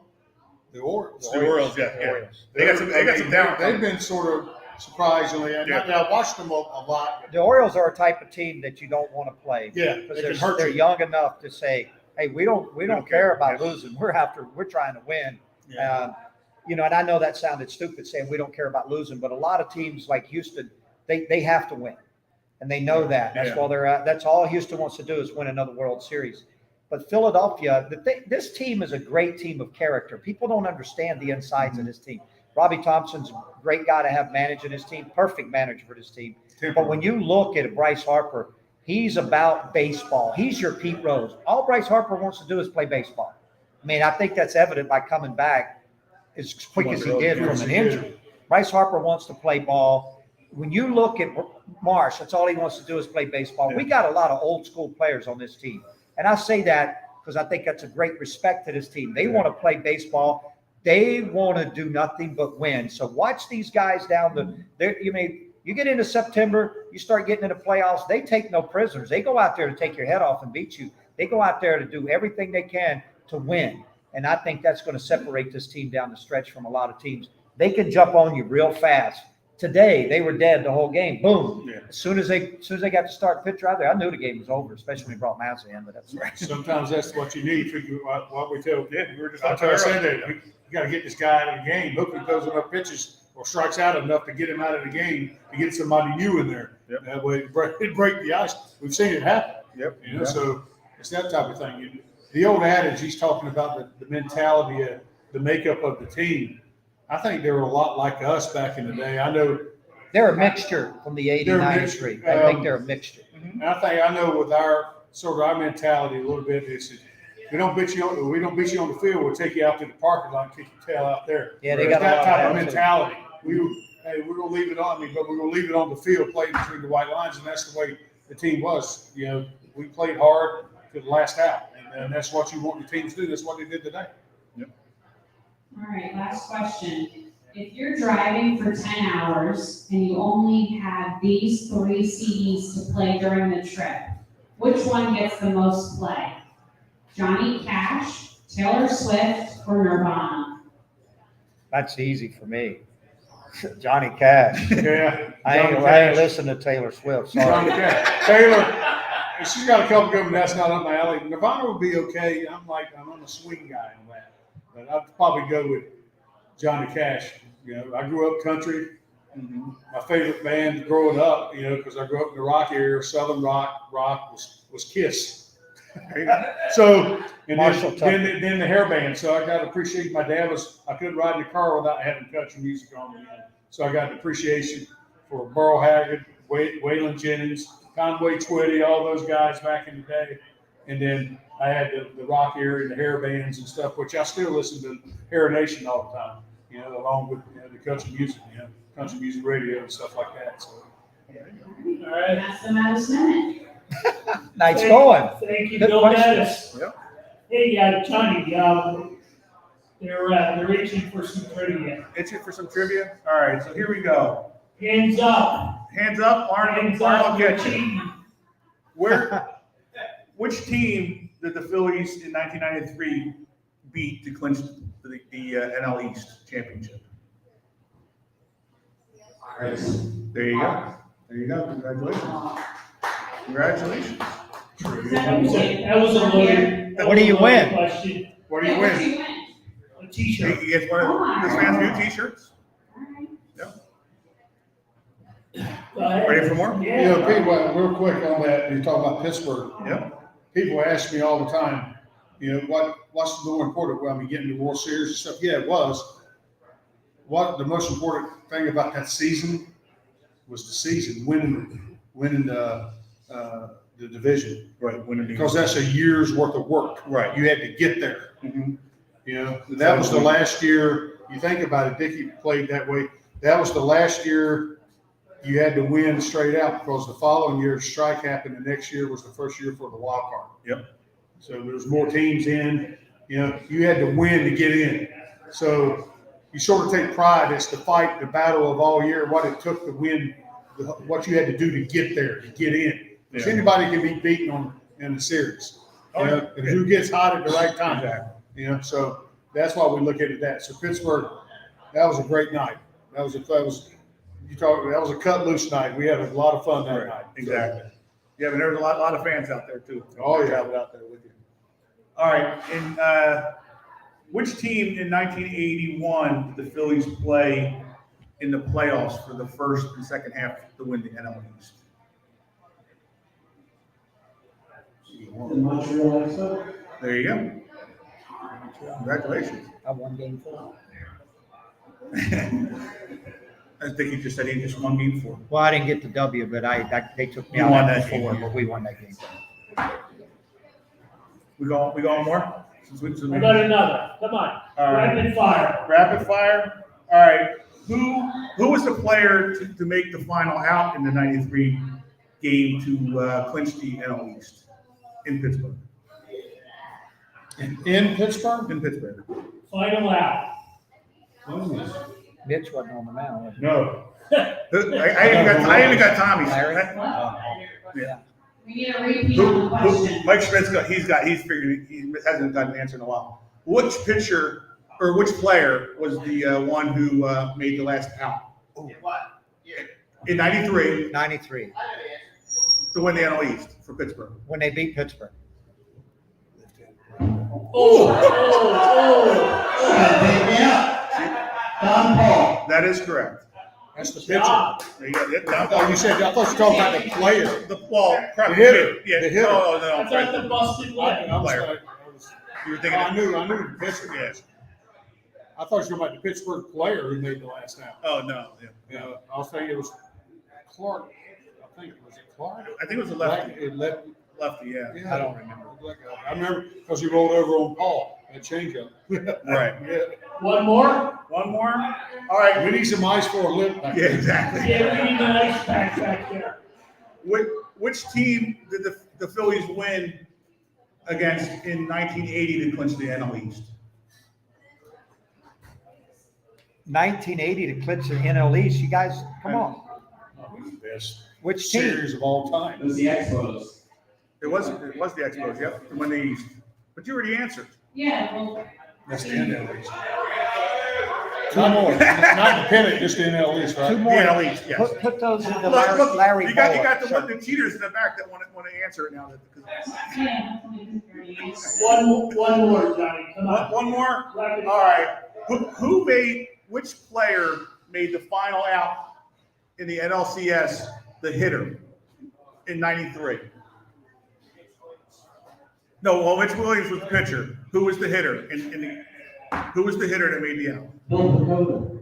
The Orioles. The Orioles, yeah, The yeah. Orioles. They got some talent. They've been sort of surprisingly. Yeah. I watched them a lot. The Orioles are a type of team that you don't want to play. Yeah, Because they can hurt they're you. young enough to say, hey, we don't care about losing. We're trying to win. Yeah. And I know that sounded stupid saying we don't care about losing, but a lot of teams like Houston, they have to win. And they know that. That's Yeah. why they're at. That's all Houston wants to do is win another World Series. But Philadelphia, this team is a great team of character. People don't understand the insides of this team. Robbie Thompson's a great guy to have managing his team, perfect manager for this team. But when you look at Bryce Harper, he's about baseball. He's your Pete Rose. All Bryce Harper wants to do is play baseball. I mean, I think that's evident by coming back as quick as he did from an injury. Bryce Harper wants to play ball. When you look at Marsh, that's all he wants to do is play baseball. We got a lot of old school players on this team. And I say that because I think that's a great respect to this team. They want to play baseball. They want to do nothing but win. So watch these guys you get into September, you start getting into playoffs, they take no prisoners. They go out there to take your head off and beat you. They go out there to do everything they can to win. And I think that's going to separate this team down the stretch from a lot of teams. They can jump on you real fast. Today, they were dead the whole game. Boom. Yeah. As soon as they got to start pitcher out there, I knew the game was over, especially when he brought Mazza in. But that's right. Sometimes that's what you need. What we tell. Yeah, we were just I said that you got to get this guy out of the game. Hopefully, he throws enough pitches or strikes out enough to get him out of the game to get somebody new in there. Yep. That way, it break the ice. We've seen it happen. Yep. So it's that type of thing. The old adage he's talking about the mentality of the makeup of the team. I think they were a lot like us back in the day. I know They're a mixture from the 80, They're a 90 mixture. street. I think they're a mixture. and I know with our mentality a little bit is that we don't beat you on the field. We'll take you out to the parking lot and kick your tail out there. Yeah, they It's got a that lot type of of that, mentality. We're gonna leave it on. But we're gonna leave it on the field, playing between the white lines, and that's the way the team was. We played hard to the last out, and that's what you want your teams to do. That's what they did today. All right, last question. If you're driving for 10 hours and you only have these 3 CDs to play during the trip, which one gets the most play? Johnny Cash, Taylor Swift, or Nirvana? That's easy for me. Johnny Cash. Yeah, I ain't listening to Taylor Swift. Johnny Sorry. Cash. Taylor, she's got a couple of them that's not up my alley. Nirvana would be okay. I'm a swing guy on that, but I'd probably go with Johnny Cash. I grew up country. My favorite band growing up, because I grew up in the rock area, Southern rock was Kiss. So, and then the hair band. So I got to appreciate my dad I couldn't ride in the car without having country music on me. So I got an appreciation for Burl Haggard, Waylon Jennings, Conway Twitty, all those guys back in the day. And then I had the rock area, the hair bands and stuff, which I still listen to Hair Nation all the time, along with the country music, country music radio and stuff like that. So. All right. That's the Mattis Minute. Nice going. Thank you, Good Bill questions. Mattis. Yep. Hey, Johnny, they're itching for some trivia. Itching for some trivia? All right, so here we go. Hands up. Hands up, Hands up, you're Arnold. cheating. Which team did the Phillies in 1993 beat to clinch the NL East championship? There you go. There you go. Congratulations. Congratulations. That was a loaded. What do you win? Question. What do you What do win? you win? A T-shirt. You get one of the fans' new T-shirts. All right. Go ahead. Ready for more? Yeah. People, real quick on that, you talk about Pittsburgh. Yep. People ask me all the time, what's the more important? Well, getting the World Series and stuff. Yeah, it was. What the most important thing about that season was the season, winning the division. Right. Winning Because that's a year's worth of work. Right. You had to get there. Mhm. That was the last year. You think about it, Dickie played that way. That was the last year you had to win straight out, because the following year strike happened. The next year was the first year for the wild card. Yep. So there's more teams in. You had to win to get in. So you sort of take pride. It's the fight, the battle of all year, what it took to win, what you had to do to get there, to get in. Because anybody can be beaten in the series. And who gets hot at the right time. Exactly. So that's why we look at it that. So Pittsburgh, that was a great night. That was a cut loose night. We had a lot of fun that night. Exactly. Yeah, but there was a lot of fans out there too. Oh, yeah. Traveled out there with you. All right, and which team in 1981 did the Phillies play in the playoffs for the first and second half to win the NL East? The Montreal Expos. There you go. Congratulations. I won game 4. I think he just said he just won game 4. Well, I didn't get the W, but they took me You out won after that game. 4, but we won that game. We go on more? I got another. Come on. All right. Rapid fire. Rapid fire. All right. Who was the player to make the final out in the 93 game to clinch the NL East in Pittsburgh? In Pittsburgh? In Pittsburgh. Final out. Mitch wasn't on the mound, was he? No. I even got Tommy's. Larry? Yeah. We need a repeat on the question. Mike Schmidt's he's figured he hasn't gotten an answer in a while. Which pitcher or which player was the one who made the last out? In 93 93, to win the NL East for Pittsburgh. when they beat Pittsburgh. Don Paul. That is correct. That's the pitcher. Job. There you go. Yeah, I thought you were talking about the player. Crap, The hitter. Yeah, The hitter. No, I thought the busted leg. Player. You were thinking. I knew the pitcher. Yes. I thought you were talking about the Pittsburgh player who made the last out. Oh no. Yeah. Yeah, I was thinking it was Clark. I think was it Clark? I think it was a lefty. Lefty. Lefty. Yeah. Yeah. I don't remember. I remember because he rolled over on Paul at changeup. Right. Yeah. One more? One more. All right. We need some ice for a lip back Yeah, there. exactly. Yeah, we need an ice pack back there. Which team did the Phillies win against in 1980 to clinch the NL East? 1980 to clinch the NL East. You guys, come on. The best Which team? series of all time. It was the Expos. It was the Expos, yep, to win the East. But you already answered. Yeah, well, That's the NL East. Two more. Not the pennant, just the NL East, right? Two more. The NL East, yes. Put those in the Look, Larry you got Bowa the shirt. cheaters in the back that want to answer it now. yeah. One more, Johnny. Come on. One more. Rapid All right. Which player made the final out in the NLCS, the hitter, in 93? No, well, Mitch Williams was the pitcher. Who was the hitter? Who was the hitter that made the out? Bill Pacoda.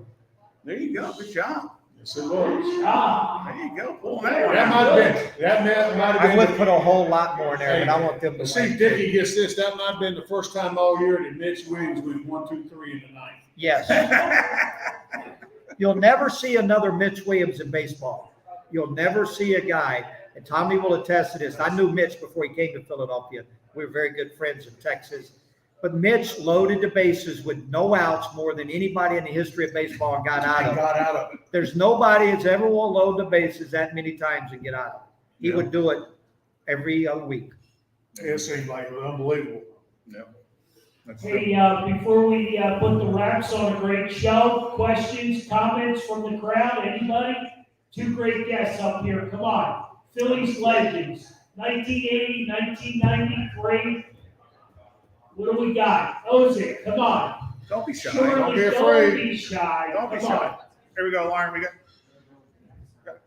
There you go. Good job. Yes, it was. Ah, There you go. Pull that one That out. might have been. That might have I been. would put a whole lot more in there, but I want them to See, win. Dickie gets this. That might have been the first time all year that Mitch Williams went 1, 2, 3 in the ninth. Yes. You'll never see another Mitch Williams in baseball. You'll never see a guy, and Tommy will attest to this. I knew Mitch before he came to Philadelphia. We were very good friends in Texas. But Mitch loaded the bases with no outs more than anybody in the history of baseball and got out of it. Got out of it. There's nobody that's ever will load the bases that many times and get out of it. He would do it every other week. It seemed like it was unbelievable. hey, before we put the wraps on a great show, questions, comments from the crowd, anybody? Two great guests up here. Come on. Phillies legends, 1980, 1993. What do we got? Ozick, come on. Don't be shy. Surely Don't be don't afraid. be shy. Don't be Come shy. on. Here we go, Lauren. We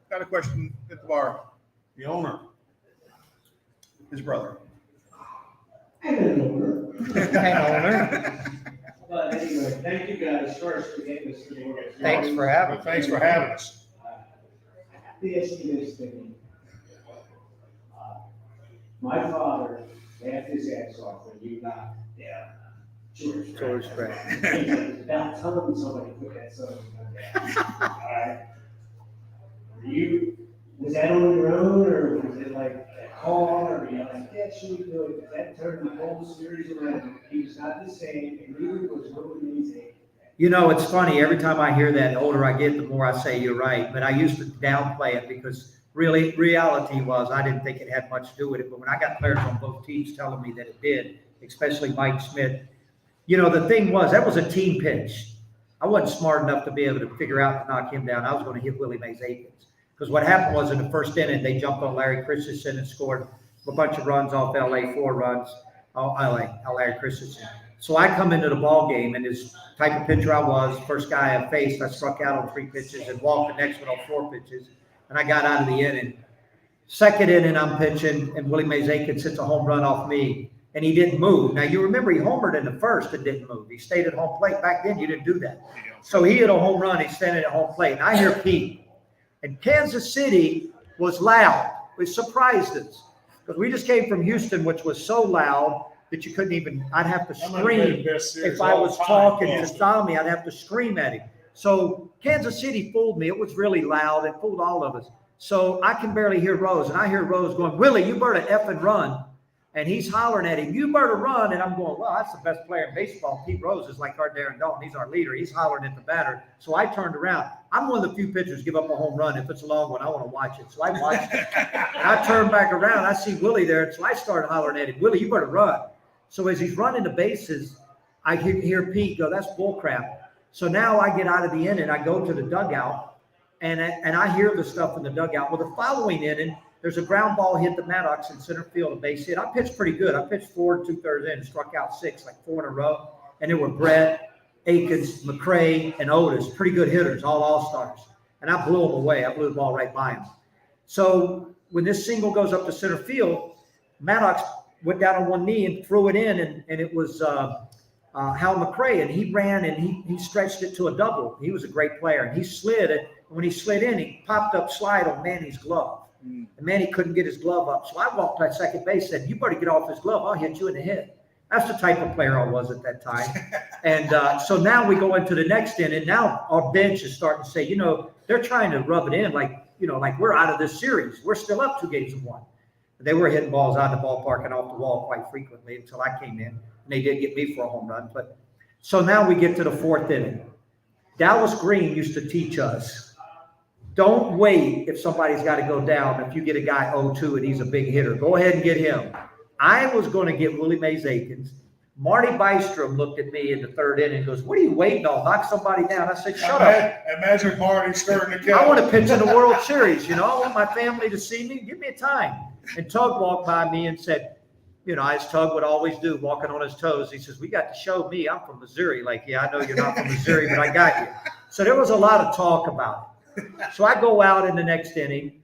got a question at the bar. The owner. His brother. I didn't know her. And But anyway, thank you guys first for getting us through the order. Thanks for having us. Thanks for having us. The ask you this thing. My father laughed his ass off when you got George Brand. He was about telling somebody to put that son of a gun down. All right. Was that on your own, or was it like a call, or were you like, yeah, should we do it? Because that turned the whole series around. He was not the same, and neither was Ruben Easy. You know, it's funny. Every time I hear that, the older I get, the more I say you're right. But I used to downplay it because reality was I didn't think it had much to do with it. But when I got players on both teams telling me that it did, especially Mike Schmidt, You know, the thing was, that was a team pitch. I wasn't smart enough to be able to figure out to knock him down. I was going to hit Willie Mays Aikens. Because what happened was in the first inning, they jumped on Larry Christensen and scored a bunch of runs off LA, 4 runs, Larry Christensen. So I come into the ball game, and this type of pitcher I was, first guy I faced, I struck out on 3 pitches and walked the next one on 4 pitches, and I got out of the inning. Second inning, I'm pitching, and Willie Mays Aikens hits a home run off me, and he didn't move. Now, you remember he homered in the first and didn't move. He stayed at home plate. Back then, you didn't do that. So he hit a home run. He's standing at home plate, and I hear Pete. And Kansas City was loud. It surprised us because we just came from Houston, which was so loud that you couldn't even, I'd have to scream. If I was talking to Tommy, I'd have to scream at him. So Kansas City fooled me. It was really loud. It fooled all of us. So I can barely hear Rose, and I hear Rose going, Willie, you better effing run. And he's hollering at him, you better run. And I'm going, well, that's the best player in baseball. Pete Rose is like our Darren Dalton. He's our leader. He's hollering at the batter. So I turned around. I'm one of the few pitchers give up a home run. If it's a long one, I want to watch it. So I watched it. And I turned back around. I see Willie there. So I started hollering at him, Willie, you better run. So as he's running the bases, I hear Pete go, that's bull crap. So now I get out of the inning. I go to the dugout, and I hear the stuff in the dugout. Well, the following inning, there's a ground ball hit the Maddox in center field, a base hit. I pitched pretty good. I pitched 4 2/3 innings, struck out 6, like 4 in a row. And there were Brett, Aikens, McCray, and Otis, pretty good hitters, all stars. And I blew them away. I blew the ball right by them. So when this single goes up to center field, Maddox went down on one knee and threw it in, and it was Hal McCray, and he ran and he stretched it to a double. He was a great player, and he slid it. And when he slid in, he popped up slide on Manny's glove. And Manny couldn't get his glove up. So I walked to second base, said, you better get off his glove. I'll hit you in the head. That's the type of player I was at that time. And so now we go into the next inning. Now our bench is starting to say, you know, they're trying to rub it in like, you know, like we're out of this series. We're still up 2-1. They were hitting balls out of the ballpark and off the wall quite frequently until I came in. And they did get me for a home run. But so now we get to the 4th inning. Dallas Green used to teach us, don't wait if somebody's got to go down. If you get a guy 0-2 and he's a big hitter, go ahead and get him. I was going to get Willie Mays Aikens. Marty Bystrom looked at me in the 3rd inning and goes, what are you waiting on? Knock somebody down. I said, shut up. Imagine Marty stirring the kettle. I want to pitch in the World Series. You know, I want my family to see me. Give me a time. And Tug walked by me and said, you know, as Tug would always do, walking on his toes, he says, we got to show me. I'm from Missouri. Like, yeah, I know you're not from Missouri, but I got you. So there was a lot of talk about it. So I go out in the next inning,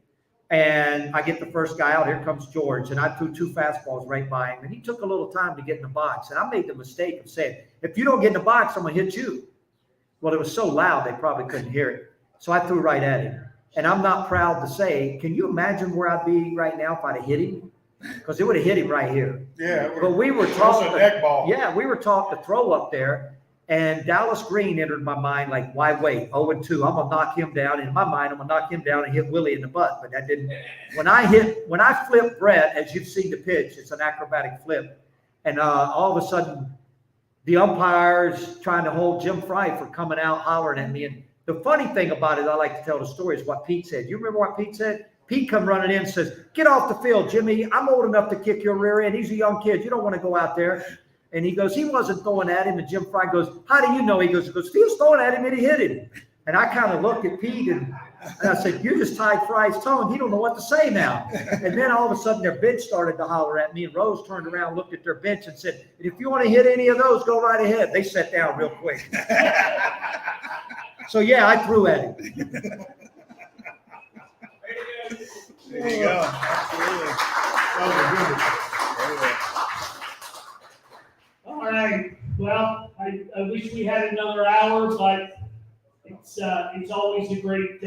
and I get the first guy out. Here comes George, and I threw 2 fastballs right by him, and he took a little time to get in the box. And I made the mistake of saying, if you don't get in the box, I'm going to hit you. Well, it was so loud, they probably couldn't hear it. So I threw right at him. And I'm not proud to say, can you imagine where I'd be right now if I'd have hit him? Because it would have hit him right here. Yeah. But we were taught a neck ball. Yeah, we were taught to throw up there. And Dallas Green entered my mind like, why wait? 0-2. I'm going to knock him down. In my mind, I'm going to knock him down and hit Willie in the butt. But that didn't. When I flipped Brett, as you've seen the pitch, it's an acrobatic flip. And all of a sudden, the umpire's trying to hold Jim Fry for coming out hollering at me. And the funny thing about it, I like to tell the story, is what Pete said. You remember what Pete said? Pete come running in and says, get off the field, Jimmy. I'm old enough to kick your rear end. He's a young kid. You don't want to go out there. And he goes, he wasn't throwing at him. And Jim Fry goes, how do you know? He goes, if he was throwing at him and he hit him. And I kind of looked at Pete and I said, you just tied Fry's tongue. He don't know what to say now. And then all of a sudden their bench started to holler at me. And Rose turned around, looked at their bench and said, if you want to hit any of those, go right ahead. They sat down real quick. So, yeah, I threw at him. There you go. Absolutely. All right. Well, I wish we had another hour, but it's always a great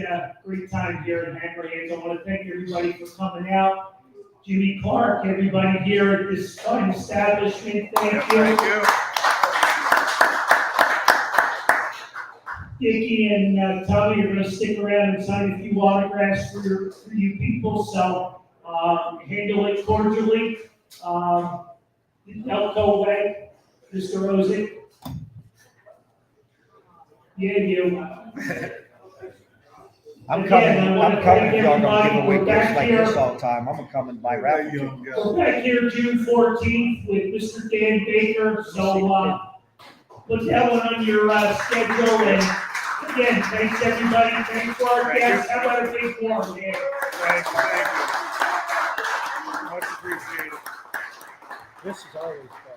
time here in Hanrahan. I want to thank everybody for coming out. Jimmy Clark, everybody here at this fine establishment, thank you. Thank you. Dickie and Tommy are going to stick around and sign a few autographs for you people, so handle it cordially. Elko way, Mr. Rosen. Yeah, you. I'm coming. Again, I'm coming. If y'all gonna give away we're gifts back like here. this all the time, I'm gonna come and buy raffle tickets. We're back here June 14th with Mr. Dan Baker, so put that one on your schedule. And again, thanks everybody. Thanks for our Thank you. guests. How about a big one, man? Thank you. Much appreciated. This is always fun.